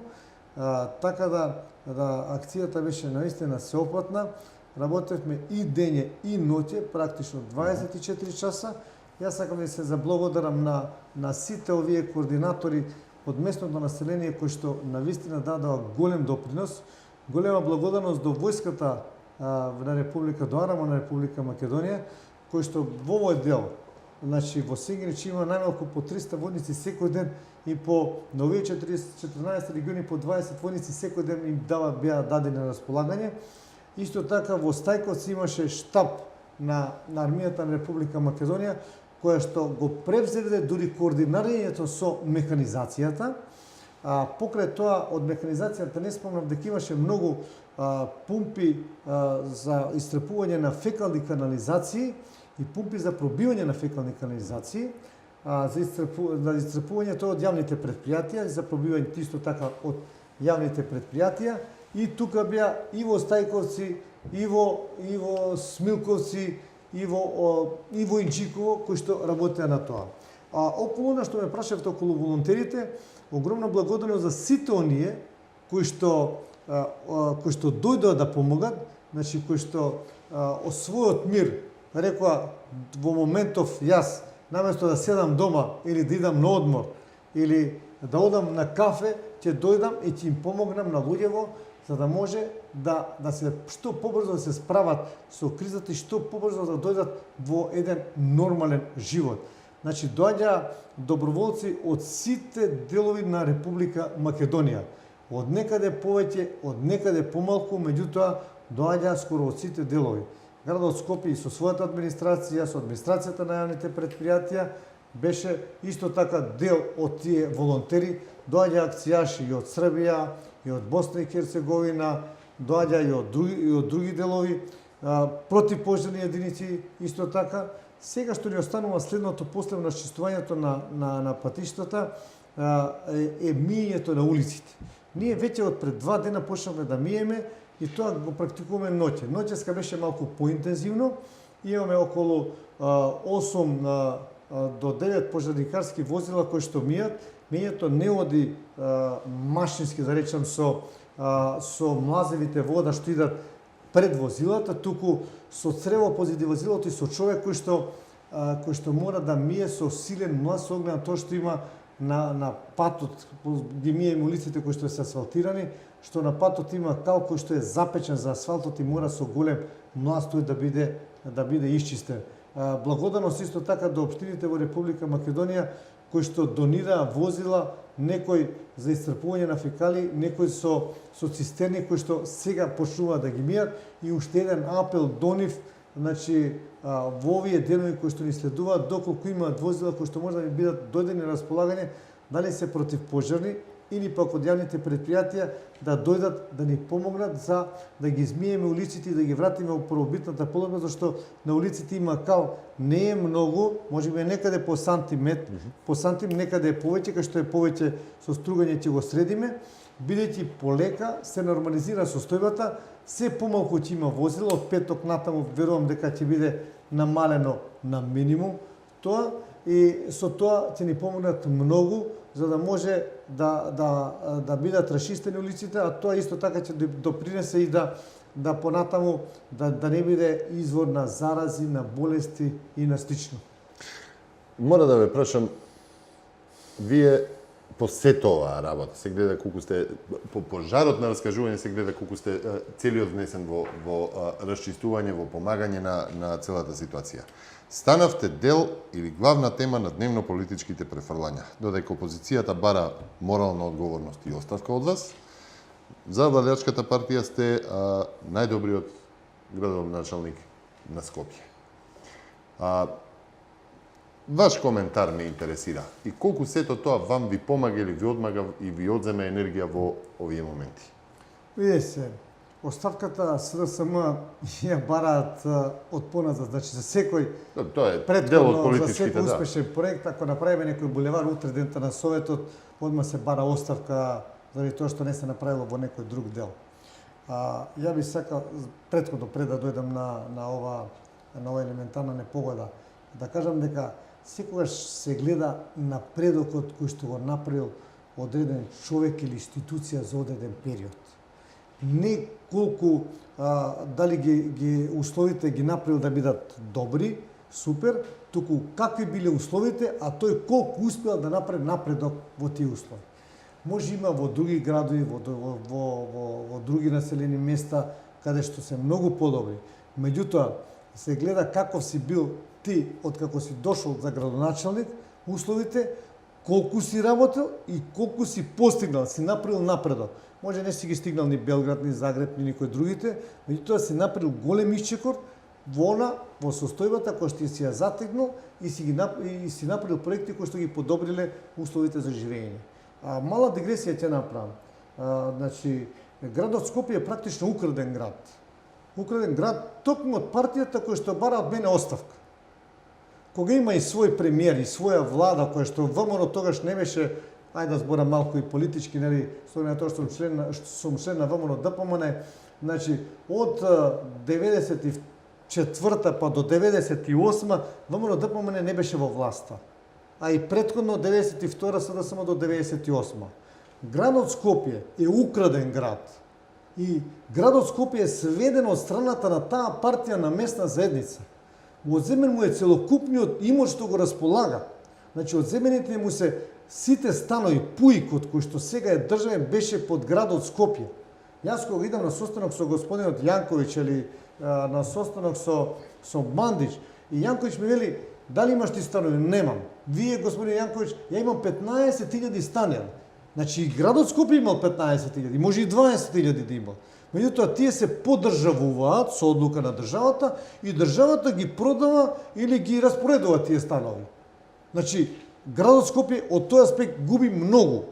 S2: Така да акцијата беше наистина сеопатна. Работевме и дење и ноќе, практично 24 часа. Јас сакам да се заблагодарам на сите овие координатори од местното население кои што навистина дадоа голем допринос. Голема благодарност до војската на Република Доарамо, на Република Македонија, кои што во овој дел, значи во Сингрич има најмалку по 300 војници секој ден и по овие 14 региони по 20 војници секој ден им беа дадени на располагање. Исто така во Стајковци имаше штаб на армијата на Република Македонија, која што го превзеде дури координирањето со механизацијата. Покрај тоа, од механизацијата не спомнам дека имаше многу пумпи за истрепување на фекални канализации и пумпи за пробивање на фекални канализации, за истрепувањето од јавните предпријатија, за пробивање исто така од јавните предпријатија. И тука беа и во Стајковци, и во Смилковци, и во Инџиково, кои што работеа на тоа. Околу она што ме прашавте околу волонтерите, огромна благодарност за сите оние кои што дојдоа да помогат, значи кои што од својот мир рекоа во моментов јас наместо да седам дома или да идам на одмор или да одам на кафе, ќе дојдам и ќе им помогнам на луѓево за да може да се што побрзо да се справат со кризата и што побрзо да дојдат во еден нормален живот. Значи, доаѓа доброволци од сите делови на Република Македонија. Од некаде повеќе, од некаде помалку, меѓутоа доаѓа скоро од сите делови. Градот Скопје и со својата администрација, со администрацијата на јавните предпријатија, беше исто така дел од тие волонтери. Доаѓа акцијаши и од Србија, и од Босна и Херцеговина, доаѓа и од други делови, противпожарни единици исто така. Сега што ни останува следното после расчистувањето на патиштата е миењето на улиците. Ние веќе од пред 2 дена почнавме да миеме и тоа го практикуваме ноќе. Ноќеска беше малку поинтензивно. Имаме околу 8 до 9 пожарникарски возила кои што мијат. Мијето не оди машински, да речам, со млазевите вода што идат пред возилата, туку со црево позади возилото и со човек кој што мора да мие со силен млаз, со оглед на тоа што има на патот, ги миеме улиците кои што се асфалтирани, што на патот има кал кој што е запечен за асфалтот и мора со голем млаз тој да биде исчистен. Благодарност исто така до општините во Република Македонија кои што донираа возила, некој за исцрпување на фекали, некој со цистерни кои што сега почнуваат да ги мијат и уште еден апел до нив, значи во овие денови кои што ни следуваат, доколку имаат возила кои што може да ни бидат дојдени на располагање, дали се противпожарни или пак од јавните предпријатија да дојдат да ни помогнат за да ги измиеме улиците и да ги вратиме во првобитната положба, зашто на улиците има кал, не е многу, можеби некаде по сантиметр, некаде е повеќе, кај што е повеќе со стругање ќе го средиме, бидејќи полека се нормализира состојбата, се помалку ќе има возила, од петок натаму верувам дека ќе биде намалено на минимум тоа и со тоа ќе ни помогнат многу за да може да бидат расчистени улиците, а тоа исто така ќе допринесе и да понатаму да не биде извор на зарази, на болести и на слично.
S1: Мора да ве прашам, вие по сето оваа работа се гледа колку сте по пожарот на раскажување се гледа колку сте целиот внесен во расчистување, во помагање на целата ситуација. Станавте дел или главна тема на дневно политичките префрлања, додека опозицијата бара морална одговорност и оставка од вас. За владеачката партија сте најдобриот градоначалник на Скопје. Ваш коментар ме интересира. И колку сето тоа вам ви помага или ви одмага и ви одземе енергија во овие моменти?
S2: Виде се, оставката СДСМ ја бараат од поназад, значи за секој
S1: Тоа е дел од политичките,
S2: за секој успешен проект, ако направиме некој булевар утре дента на Советот, одма се бара оставка заради тоа што не се направило во некој друг дел. Ја би сакал претходно пред да дојдам на ова елементарна непогода, да кажам дека секогаш се гледа напредокот кој што го направил одреден човек или институција за одреден период. Не колку дали ги условите ги направил да бидат добри, супер, туку какви биле условите, а тој колку успел да направи напредок во тие услови. Може има во други градови, во други населени места каде што се многу подобри. Меѓутоа се гледа каков си бил ти откако си дошол за градоначалник, условите, колку си работил и колку си постигнал, си направил напредок. Може не си ги стигнал ни Белград, ни Загреб, ни никој другите, меѓутоа си направил голем исчекор во состојбата која што си ја затегнал и си направил проекти кои што ги подобриле условите за живење. Мала дигресија ќе направам. Значи, градот Скопје е практично украден град. Украден град токму од партијата која што бара од мене оставка. Кога има и свој премиер и своја влада која што ВМРО тогаш не беше, ајде да зборам малку и политички, нели, со на тоа што сум член на ВМРО ДПМН, значи од 94-та па до 98-та ВМРО ДПМН не беше во власта. А и претходно од 92-та СДСМ до 98-та. Градот Скопје е украден град. И градот Скопје е сведен од страната на таа партија на местна заедница. Одземен му е целокупниот имот што го располага. Значи, одземените му се сите станови, пуикот кој што сега е државен беше под градот Скопје. Јас кога идам на состанок со господинот Јанковиќ или на состанок со Мандич, и Јанковиќ ми вели, дали имаш ти станови? Немам. Вие, господин Јанковиќ, ја имам 15.000 станија. Значи, и градот Скопје имал 15.000, може и 20.000 да имал. Меѓутоа, тие се поддржавуваат со одлука на државата и државата ги продава или ги распоредува тие станови. Значи, градот Скопје од тој аспект губи многу.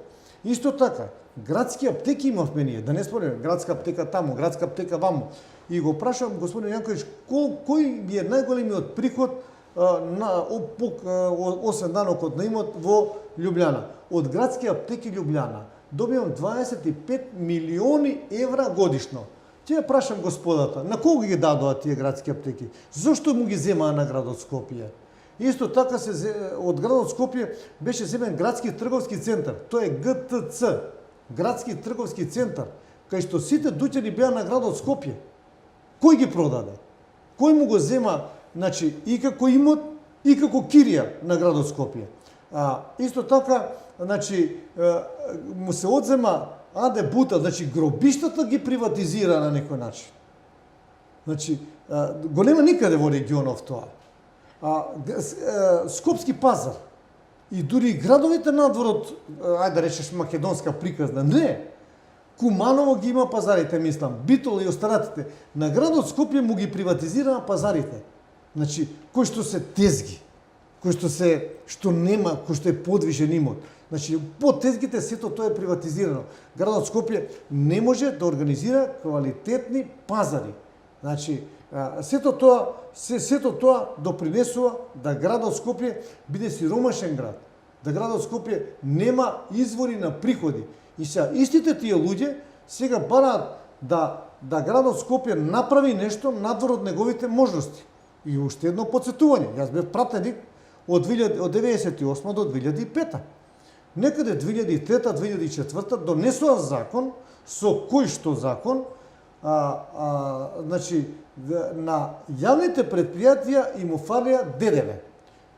S2: Исто така, градски аптеки имавме ние, да не спореме, градска аптека таму, градска аптека ваму. И го прашувам господин Јанковиќ, кој ми е најголемиот приход освен данокот на имот во Љубљана? Од градски аптеки Љубљана добивам 25 милиони евра годишно. Ќе ја прашам господата, на кого ги дадоа тие градски аптеки? Зошто му ги земаа на градот Скопје? Исто така од градот Скопје беше земен градски трговски центар. Тоа е ГТЦ, градски трговски центар, кај што сите дуќани беа на градот Скопје. Кој ги продаде? Кој му го зема, значи, и како имот, и како кирија на градот Скопје? Исто така, значи, му се одзема АД Бута, значи гробиштата ги приватизира на некој начин. Значи, го нема никаде во регионов тоа. Скопски пазар и дури градовите надвор од, ајде да речеш, македонска приказна, не. Куманово ги има пазарите, мислам, Битол и останатите. На градот Скопје му ги приватизираа пазарите. Значи, кој што се тезги, што нема, кој што е подвижен имот. Значи, по тезгите сето тоа е приватизирано. Градот Скопје не може да организира квалитетни пазари. Значи, сето тоа допринесува да градот Скопје биде сиромашен град. Да градот Скопје нема извори на приходи. И сега истите тие луѓе сега бараат да градот Скопје направи нешто надвор од неговите можности. И уште едно подсетување. Јас бев пратеник од 1998 до 2005. Некаде 2003-2004 донесува закон, со кој што закон, значи, на јавните предпријатија им уфалија ДДВ.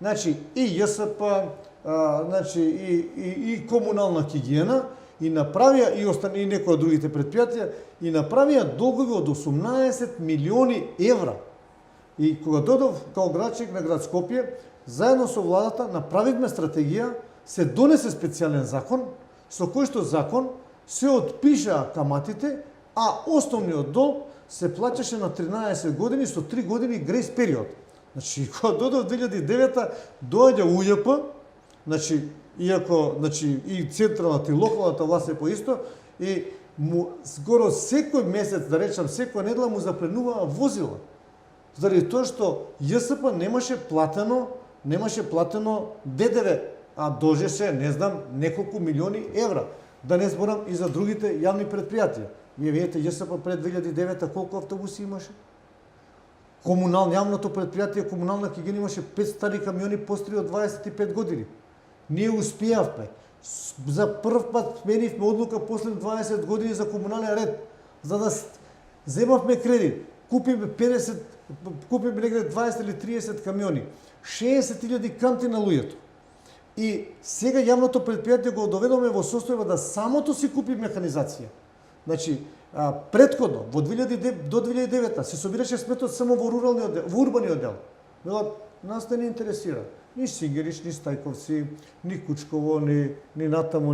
S2: Значи, и ЈСП, значи и комунална хигиена, и направија и некои од другите предпријатија и направија долгови од 18 милиони евра. И кога додов као градчик на град Скопје, заедно со владата направивме стратегија, се донесе специјален закон, со кој што закон се отпишаа каматите, а основниот долг се плаќаше на 13 години со 3 години грейс период. Значи, кога додов 2009 доаѓа УЈП, значи, иако и централната и локалната власт е поисто, и скоро секој месец, да речам, секоја недела му запленуваа возила. Заради тоа што ЈСП немаше платено ДДВ, а должеше, не знам, неколку милиони евра. Да не зборам и за другите јавни предпријатија. Вие видите, ЈСП пред 2009 колку автобуси имаше? Јавното предпријатие комунална хигиена имаше 5 стари камиони постари од 25 години. Ние успеавме. За прв пат сменивме одлука после 20 години за комунален ред, за да земавме кредит. Купиме негде 20 или 30 камиони, 60.000 канти на луѓето. И сега јавното предпријатие го доведоме во состојба да самото си купи механизација. Значи, претходно, до 2009 се собираше сметот само во урбаниот дел. Велат, нас не интересира. Ни Сингерич, ни Стајковци, ни Кучково, ни натаму,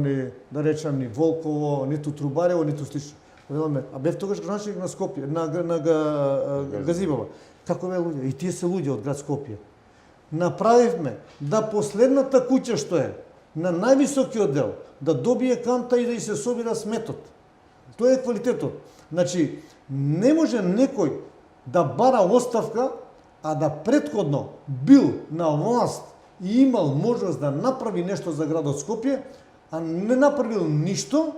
S2: да речам, ни Волково, ниту Трубарево, ниту слично. Веламе, а бев тогаш граничник на Скопје, на Газибава. Како бе луѓе? И тие се луѓе од град Скопје. Направивме да последната куќа што е на највисокиот дел, да добие канта и да и се собира сметот. Тоа е квалитетот. Значи, не може некој да бара оставка, а да претходно бил на власт и имал можност да направи нешто за градот Скопје, а не направил ништо,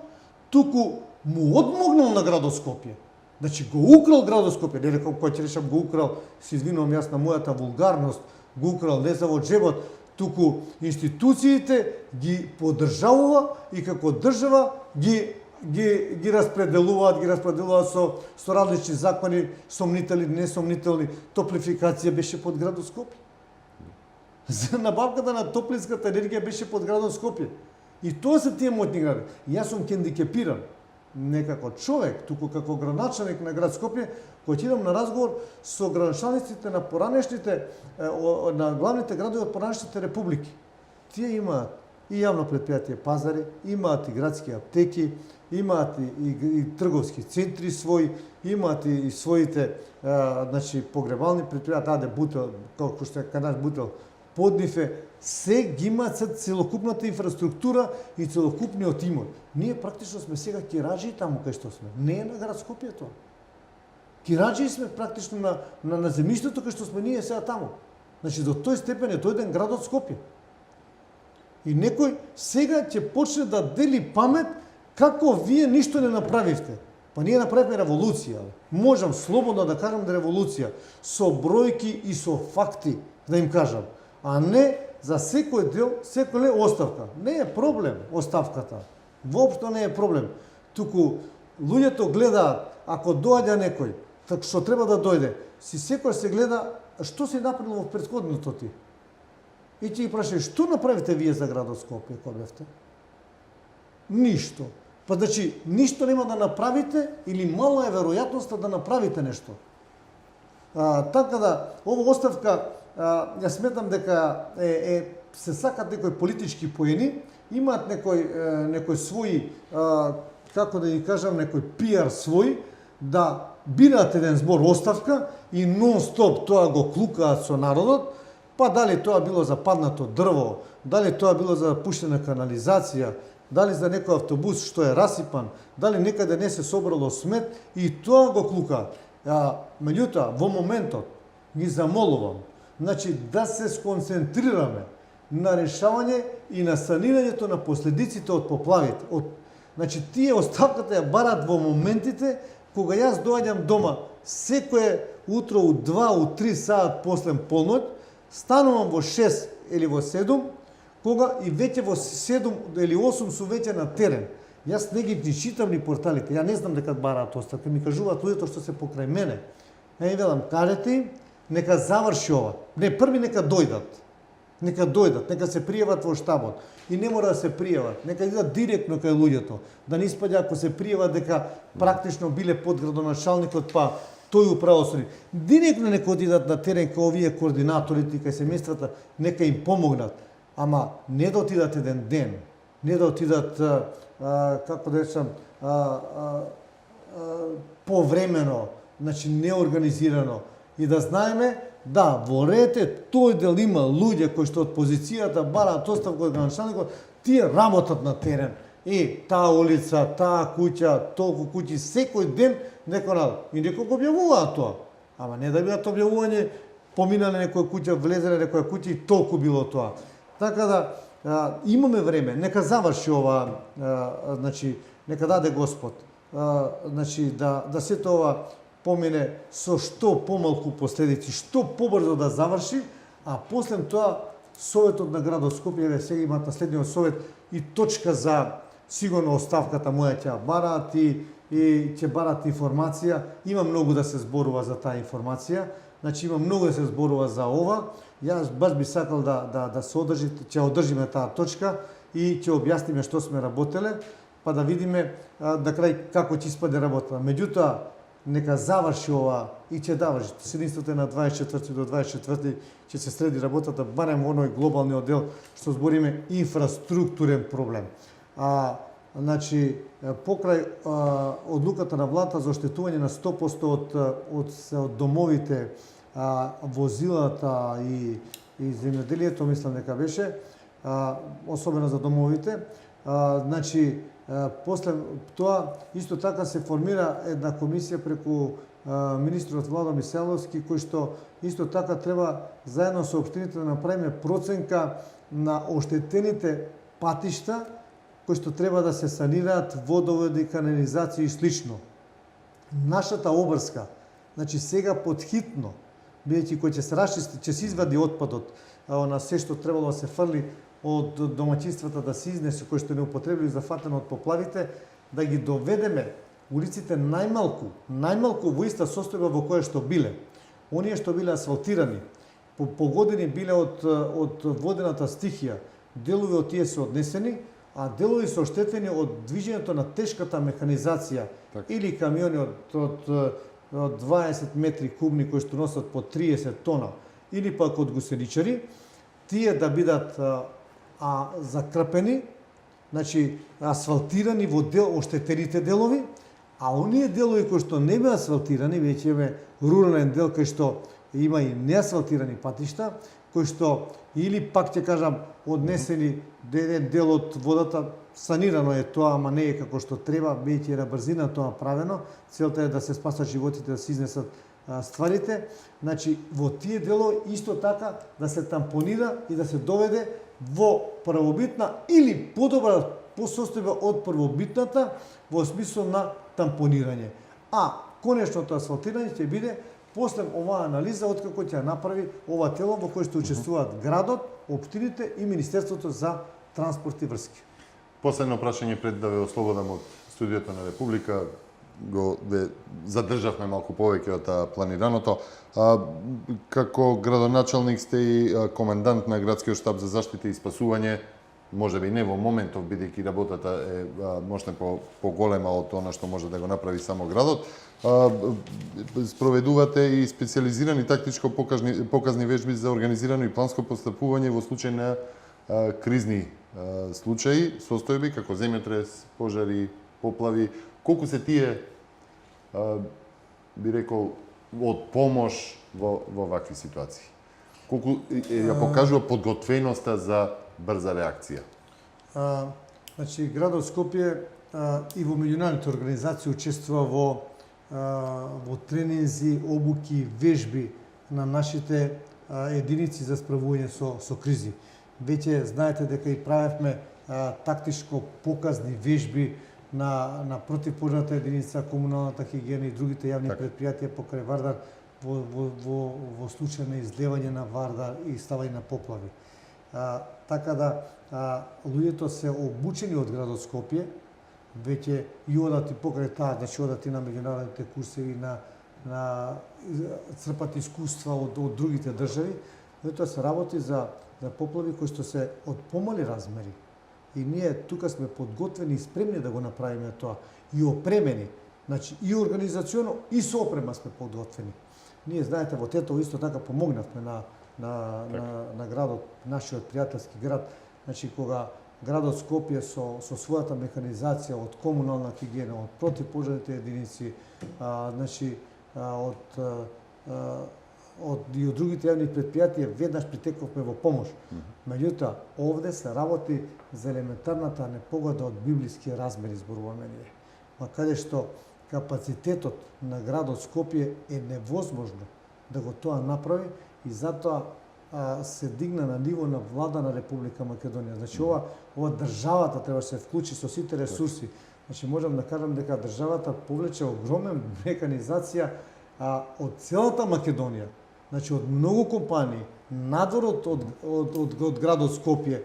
S2: туку му одмогнал на градот Скопје. Значи, го украл градот Скопје, не рекам кој ќе речам го украл, се извинувам јас на мојата вулгарност, го украл не за во джебот, туку институциите ги поддржавува и како држава ги распределуваат со различни закони, сомнителни, несомнителни. Топлификација беше под градот Скопје. За набавката на топлинската енергија беше под градот Скопје. И тоа се тие моќни гради. Јас сум хендикепиран не како човек, туку како градоначалник на град Скопје, кој идам на разговор со градоначалниците на поранешните, на главните градови од поранешните републики. Тие имаат и јавно предпријатие пазари, имаат и градски аптеки, имаат и трговски центри своји, имаат и своите погребални предпријатија, Бутел, како што е Канаш Бутел, Поднифе, се ги имаат целокупната инфраструктура и целокупниот имот. Ние практично сме сега кираџи таму кај што сме. Не е на град Скопје тоа. Кираџи сме практично на земјиштето кај што сме ние сега таму. Значи, до тој степен е дојден градот Скопје. И некој сега ќе почне да дели памет како вие ништо не направивте. Па ние направивме револуција. Можам слободно да кажам да револуција. Со бројки и со факти, да им кажам. А не за секој дел, секој оставка. Не е проблем оставката. Воопшто не е проблем. Туку луѓето гледаат, ако доаѓа некој, така што треба да дојде, секој се гледа што си направил во претходното ти. И ќе ги прашај, што направите вие за градот Скопје, кога бевте? Ништо. Па значи, ништо нема да направите или мала е веројатноста да направите нешто. Така да, ова оставка, ја сметам дека се сакат некои политички поени, имаат некои своји, како да ги кажам, некој пиар свој, да бираат еден збор оставка и нон-стоп тоа го клукаат со народот, па дали тоа било за паднато дрво, дали тоа било за пуштена канализација, дали за некој автобус што е расипан, дали некаде не се собрало смет, и тоа го клукаат. Меѓутоа, во моментот ги замолувам, значи да се сконцентрираме на решавање и на санирањето на последиците од поплавите. Значи, тие оставката ја барат во моментите кога јас доаѓам дома секое утро у 2, у 3 саат после полноќ, станувам во 6 или во 7, кога и веќе во 7 или 8 су веќе на терен. Јас не ги читам ни порталите, ја не знам дека бараат оставка, ми кажуваат луѓето што се покрај мене. Ја им велам, кажете им, нека заврши ова. Не, први нека дојдат. Нека дојдат, нека се пријават во штабот. И не мора да се пријават, нека идат директно кај луѓето. Да не испаѓа ако се пријават дека практично биле под градоначалникот, па тој управо со нив. Директно нека одидат на терен кај овие координаторите кај семејствата, нека им помогнат. Ама не да отидат еден ден, не да отидат, како да речам, повремено, значи неорганизирано. И да знаеме, да, во рете тој дел има луѓе кои што од позицијата бараат оставка од градоначалникот, тие работат на терен. И таа улица, таа куќа, толку куќи, секој ден некој надо. И некој го објавуваат тоа. Ама не да бидат објавување, поминале некоја куќа, влезеле некоја куќа и толку било тоа. Така да, имаме време, нека заврши ова, значи, нека даде Господ, значи, да сето ова помине со што помалку последици, што побрзо да заврши, а после тоа Советот на градот Скопје, сега имаат наследниот совет и точка за сигурно оставката моја ќе бараат и ќе бараат информација. Има многу да се зборува за таа информација, значи има многу да се зборува за ова. Јас баш би сакал да се одржи, ќе одржиме таа точка и ќе објасниме што сме работеле, па да видиме на крај како ќе испаде работа. Меѓутоа, нека заврши ова и ќе заврши. Сединството е на 24 до 24 ќе се среди работата, барем во оној глобалниот дел што збориме инфраструктурен проблем. Значи, покрај одлуката на владата за оштетување на 100% од домовите, возилата и земјоделието, мислам дека беше, особено за домовите, значи, после тоа, исто така се формира една комисија преку министрот Владо Миселовски, кој што исто така треба заедно со општините да направиме проценка на оштетените патишта, кои што треба да се санираат, водоводи, канализација и слично. Нашата обрска, значи сега подхитно, бидејќи кој ќе се расчисти, ќе се извади отпадот, на се што требало да се фрли од домаќинствата да се изнесе, кои што не употребили зафатено од поплавите, да ги доведеме улиците најмалку во иста состојба во која што биле. Оние што биле асфалтирани, погодени биле од водената стихија, делови од тие се однесени, а делови се оштетени од движењето на тешката механизација или камиони од 20 метри кубни кои што носат по 30 тона, или пак од гусеничари, тие да бидат закрпени, значи асфалтирани во оштетените делови, а оние делови кои што не беа асфалтирани, веќе имаме рурален дел кој што има и неасфалтирани патишта, кои што или пак ќе кажам однесени еден дел од водата, санирано е тоа, ама не е како што треба, бидејќи е на брзина тоа правено, целта е да се спасат животите, да се изнесат стварите. Значи, во тие делови исто така да се тампонира и да се доведе во првобитна или подобра состојба од првобитната во смисол на тампонирање. А конечното асфалтирање ќе биде после оваа анализа откако ќе направи ова тело во кој што учествуваат градот, општините и Министерството за транспорт и врски.
S1: Последно прашање пред да ве ослободам од студиото на Република, ве задржавме малку повеќе од планираното. Како градоначалник сте и комендант на градскиот штаб за заштита и спасување, може би не во моментов, бидејќи работата е можне поголема од она што може да го направи само градот. Спроведувате и специализирани тактичко показни вежби за организирано и планско постапување во случај на кризни случаи, состојби како земјотрес, пожари, поплави. Колку се тие, би рекол, од помош во вакви ситуации? Колку ја покажува подготвеноста за брза реакција?
S2: Значи, градот Скопје и во меѓународните организации учествува во тренинзи, обуки, вежби на нашите единици за справување со кризи. Веќе знаете дека и правевме тактичко показни вежби на противпожарната единица, комуналната хигиена и другите јавни предпријатија покрај Вардар во случај на излевање на Вардар и ставање на поплави. Така да луѓето се обучени од градот Скопје, веќе и одат и покрај таа, значи одат и на меѓународните курсеви, на црпат искуства од другите држави тоа се работи за поплави кои што се од помали размери. И ние тука сме подготвени и спремни да го направиме тоа. И опремени. Значи, и организационо, и со опрема сме подготвени. Ние, знаете, во Тетово исто така помогнавме на градот, нашиот пријателски град. Значи, кога градот Скопје со својата механизација од комунална хигиена, од противпожарните единици, значи, и од другите јавни предпријатија веднаш притековме во помош. Меѓутоа, овде се работи за елементарната непогода од библиски размери, зборуваме ние. Ма каде што капацитетот на градот Скопје е невозможно да го тоа направи и затоа се дигна на ниво на влада на Република Македонија. Значи, ова државата треба да се вклучи со сите ресурси. Значи, можам да кажам дека државата повлече огромен механизација од целата Македонија. Значи, од многу компании, надвор од градот Скопје,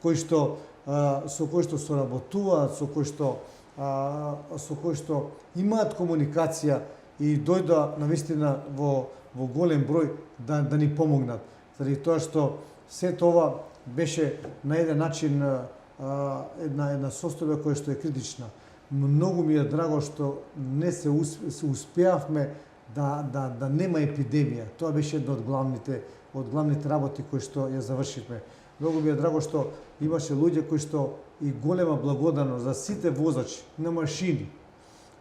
S2: со кои што соработуваат, со кои што имаат комуникација и дојда навистина во голем број да ни помогнат. Заради тоа што сето ова беше на еден начин една состојба која што е критична. Многу ми е драго што не се успеавме да нема епидемија. Тоа беше една од главните работи кои што ја завршивме. Многу ми е драго што имаше луѓе кои што и голема благодарност за сите возачи на машини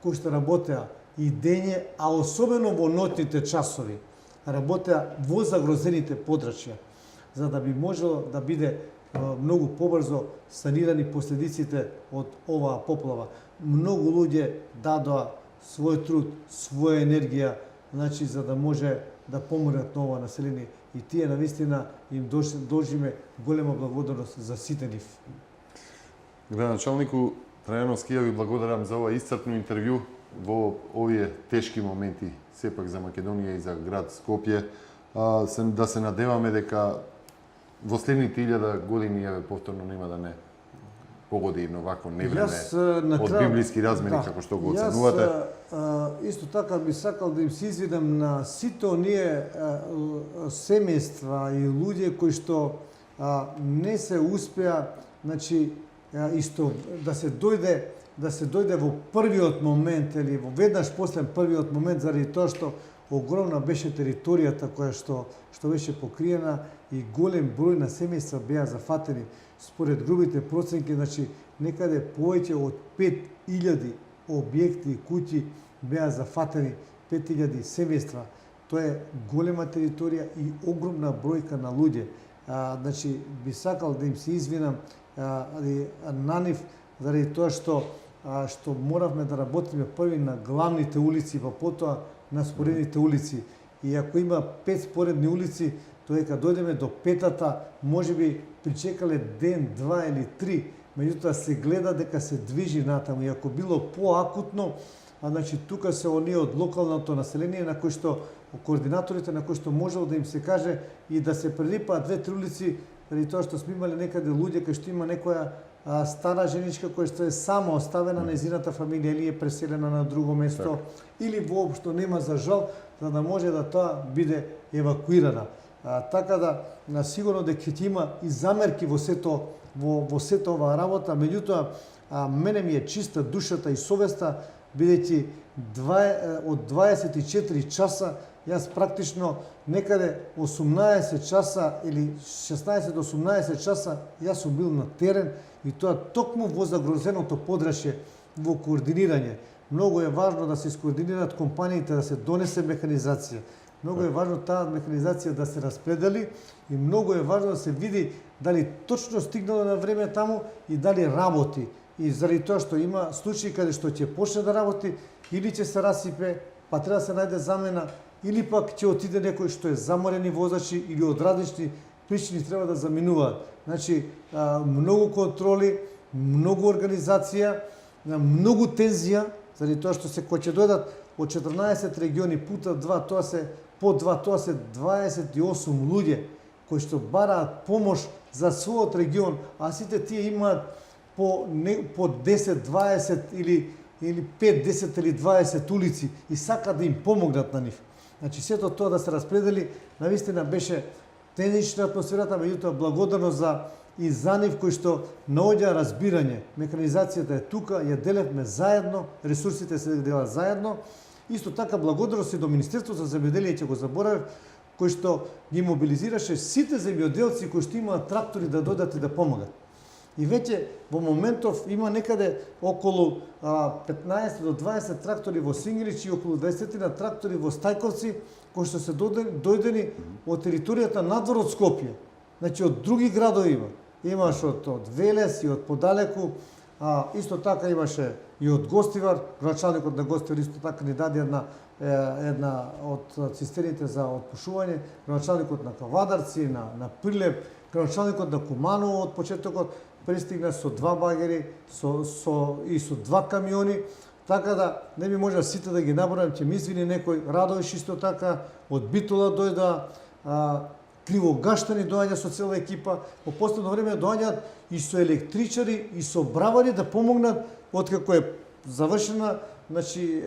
S2: кои што работеа и дење, а особено во ноќните часови, работеа во загрозените подрачја, за да би можело да биде многу побрзо санирани последиците од оваа поплава. Многу луѓе дадоа свој труд, своја енергија, значи за да може да помогнат на ова население и тие навистина им должиме голема благодарност за сите нив.
S1: Градоначалнику Трајановски, ја ви благодарам за ова исцрпно интервју во овие тешки моменти, сепак за Македонија и за град Скопје. Да се надеваме дека во следните 1000 години јаве повторно нема да не погоди едно вакво невреме од библиски размери, како што го оценувате.
S2: Јас исто така би сакал да им се извинам на сите оние семејства и луѓе кои што не се успеа, значи, исто да се дојде во првиот момент или во веднаш после првиот момент, заради тоа што огромна беше територијата која што беше покриена и голем број на семејства беа зафатени. Според грубите проценки, значи некаде повеќе од 5000 објекти и куќи беа зафатени, 5000 семејства. Тоа е голема територија и огромна бројка на луѓе. Значи би сакал да им се извинам на нив заради тоа што моравме да работиме први на главните улици, па потоа на споредните улици. И ако има 5 споредни улици, тоа дека дојдеме до петата, можеби причекале ден, 2 или 3, меѓутоа се гледа дека се движи натаму. И ако било поакутно, значи тука се оние од локалното население на кои што координаторите на кои што можело да им се каже и да се прелипаат 2-3 улици, заради тоа што сме имале некаде луѓе кои што има некоја стара женичка која што е само оставена на незината фамилија или е преселена на друго место, или воопшто нема за жал, за да може да тоа биде евакуирана. Така да сигурно дека ќе има и замерки во сето оваа работа, меѓутоа мене ми е чиста душата и совеста, бидејќи од 24 часа јас практично некаде 18 часа или 16 до 18 часа јас сум бил на терен и тоа токму во загрозеното подрашје во координирање. Многу е важно да се скоординираат компаниите, да се донесе механизација. Многу е важно таа механизација да се распредели и многу е важно да се види дали точно стигнало на време таму и дали работи. И заради тоа што има случаи каде што ќе почне да работи или ќе се расипе, па треба да се најде замена, или пак ќе отиде некој што е заморени возачи или од различни причини треба да заминуваат. Значи, многу контроли, многу организација, многу тензија, заради тоа што се кој ќе дојдат од 14 региони пута 2, тоа се по 2, тоа се 28 луѓе кои што бараат помош за својот регион, а сите тие имаат по 10, 20 или 5, 10 или 20 улици и сакаат да им помогнат на нив. Значи, сето тоа да се распредели, навистина беше тенична атмосферата, меѓутоа благодарно и за нив кои што наоѓа разбирање. Механизацијата е тука, ја делевме заедно, ресурсите се делат заедно. Исто така благодарност и до Министерството за земјоделие, ќе го заборавив, кој што ги мобилизираше сите земјоделци кои што имаат трактори да додат и да помогат. И веќе во моментов има некаде околу 15 до 20 трактори во Сингрич и околу 20 на трактори во Стајковци, кои што се дојдени од територијата надвор од Скопје. Значи од други градови има. Имаш од Велес и од подалеку, исто така имаше и од Гостивар, градоначалникот на Гостивар исто така ни даде една од цистерните за отпушување, градоначалникот на Кавадарци, на Прилеп, градоначалникот на Куманово од почетокот пристигна со 2 багери, со 2 камиони, така да не би можел сите да ги наборам, ќе ми извини некој, Радовиш исто така, од Битола дојда, Кривогаштани доаѓа со цела екипа, по последно време доаѓаат и со електричари и со бравари да помогнат откако е завршена, значи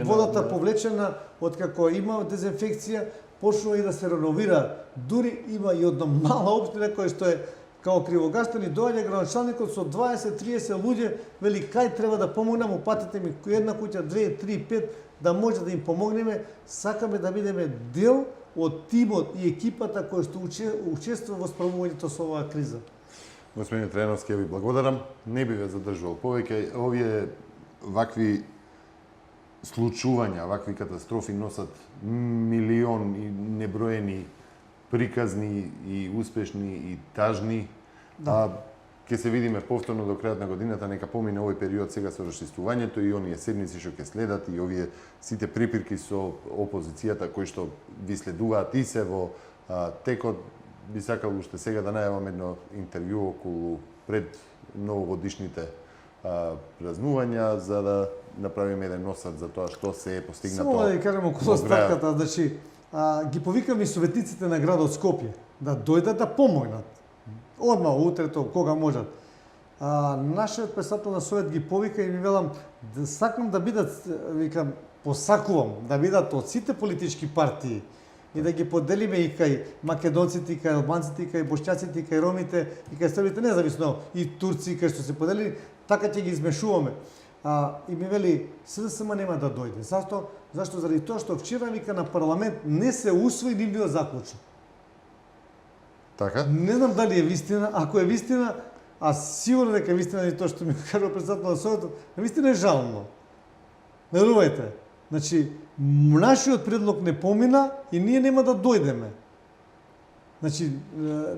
S2: водата повлечена, откако има дезинфекција, почнува и да се реновира. Дури има и една мала општина која што е као Кривогаштани, доаѓа градоначалникот со 20-30 луѓе, вели кај треба да помогнам, упатете ми една куќа, 2, 3, 5, да може да им помогнеме, сакаме да бидеме дел од тимот и екипата која што учествува во справувањето со оваа криза.
S1: Господин Треновски, ја ви благодарам. Не би ве задржувал повеќе. Овие вакви случувања, вакви катастрофи носат милион и неброени приказни и успешни и тажни.
S2: Да.
S1: Ќе се видиме повторно до крајот на годината, нека помине овој период сега со расчистувањето и оние седмици што ќе следат и овие сите припирки со опозицијата кои што ви следуваат и се во текот. Би сакал уште сега да најавам едно интервју околу пред новогодишните празнувања за да направиме еден носат за тоа што се е постигнато.
S2: Само да ви кажам околу статката, значи ги повикам и советниците на градот Скопје да дојдат да помогнат. Одма утрето, кога можат. Нашиот председател на совет ги повика и ми велам, да сакам да бидат, викам, посакувам, да бидат од сите политички партии и да ги поделиме и кај македонците, и кај албанците, и кај бошќаците, и кај ромите, и кај србите, независно, и турци, кај што се поделили, така ќе ги измешуваме. И ми вели, СДСМ нема да дојде. Зашто? Заради тоа што вчера вика на парламент не се усвои ни бил заклучен.
S1: Така?
S2: Не знам дали е вистина, ако е вистина, а сигурно дека е вистина и тоа што ми кажа председател на советот, вистина е жално. Верувајте. Значи, нашиот предлог не помина и ние нема да дојдеме. Значи,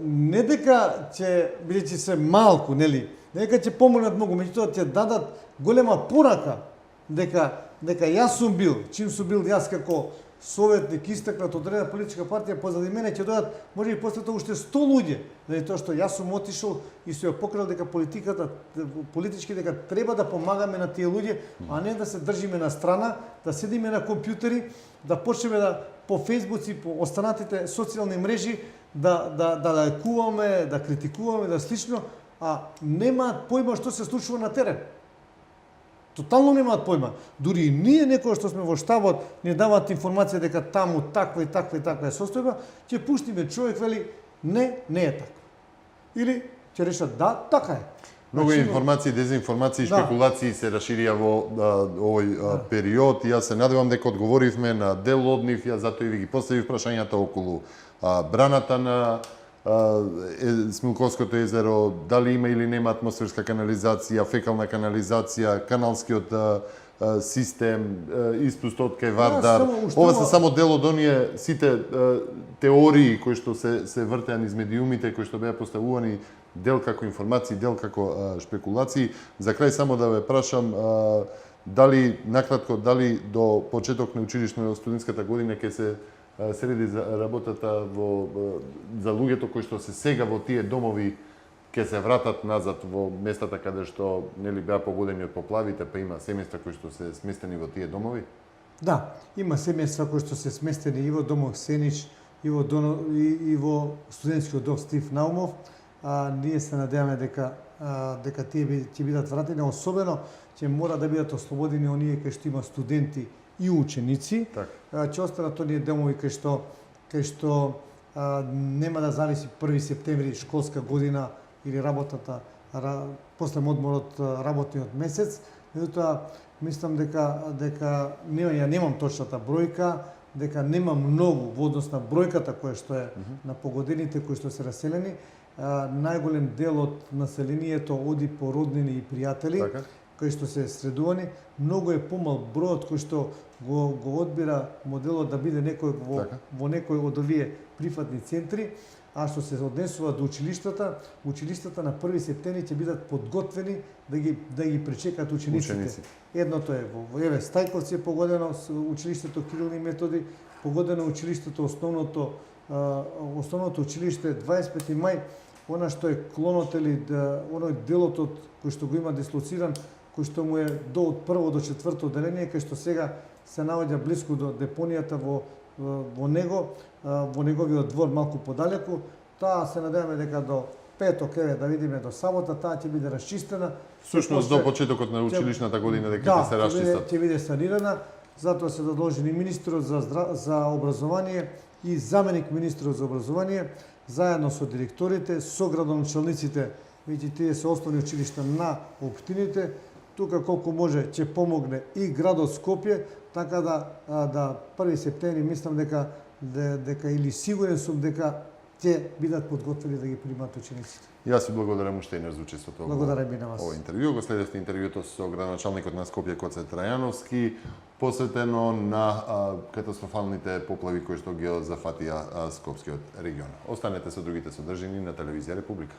S2: не дека ќе, бидејќи се малку, нели, не дека ќе помогнат многу, меѓутоа ќе дадат голема порака дека јас сум бил, чим сум бил јас како советник истакнат од одредена политичка партија, позади мене ќе дојдат може и после тоа уште 100 луѓе, заради тоа што јас сум отишол и се ја покрил дека политички дека треба да помагаме на тие луѓе, а не да се држиме на страна, да седиме на компјутери, да почнеме да по фејсбуци, по останатите социјални мрежи да лајкуваме, да критикуваме, да слично, а немаат појма што се случува на терен. Тотално немаат појма. Дури и ние некоја што сме во штабот ни даваат информација дека таму таква и таква е состојба, ќе пуштиме човек вели не е така. Или ќе решат да, така е.
S1: Многу информации, дезинформации, шпекулации се расширија во овој период и јас се надевам дека одговоривме на дел од нив, јас затоа и ви ги поставив прашањата околу браната на Смилковското езеро, дали има или нема атмосферска канализација, фекална канализација, каналскиот систем, испустот кај Вардар. Ова се само дел од оние сите теории кои што се вртеа низ медиумите, кои што беа поставувани дел како информации, дел како шпекулации. За крај само да ве прашам, дали накратко, дали до почеток на училишно студентската година ќе се среди за работата за луѓето кои што се сега во тие домови ќе се вратат назад во местата каде што нели беа погодени од поплавите, па има семејства кои што се сместени во тие домови?
S2: Да, има семејства кои што се сместени и во домов Сенич, и во студентскиот дом Стив Наумов. Ние се надеваме дека тие ќе бидат вратени, особено ќе мора да бидат ослободени оние кои што има студенти и ученици, ќе останат оние домови кај што нема да зависи 1 септември школска година или после одморот работниот месец, меѓутоа мислам дека ја немам точната бројка, дека нема многу во однос на бројката која што е на погодените кои што се раселени. Најголем дел од населението оди по роднини и пријатели, кои што се средувани. Многу е помал бројот кој што го одбира моделот да биде некој во некој од овие прифатни центри. А што се однесува до училиштата на 1 септември ќе бидат подготвени да ги пречекат учениците. Едното е во Стајковци е погодено училиштето Кирил и Методи, погодено училиштето основното училиште 25 мај, она што е клонот или оној делот од кој што го има дислоциран, кој што му е од 1 до 4 одделение, кај што сега се наоѓа блиску до депонијата во неговиот двор малку подалеку. Таа се надеваме дека до петок, да видиме до сабота, таа ќе биде расчистена.
S1: Всушност до почетокот на училишната година дека ќе се расчистат.
S2: Ќе биде санирана, затоа се задолжени министрот за образование и заменик министрот за образование, заедно со директорите, со градоначалниците, веќе тие се основни училишта на општините, тука колку може ќе помогне и градот Скопје, така да 1 септември мислам дека или сигурен сум дека ќе бидат подготвени да ги примат учениците.
S1: Јас ви благодарам уште еднаш за учеството во
S2: ова
S1: интервју. Го следевте интервјуто со градоначалникот на Скопје Гоце Трајановски, посветено на катастрофалните поплави кои што ги зафатија Скопскиот регион. Останете со другите содржини на телевизија Република.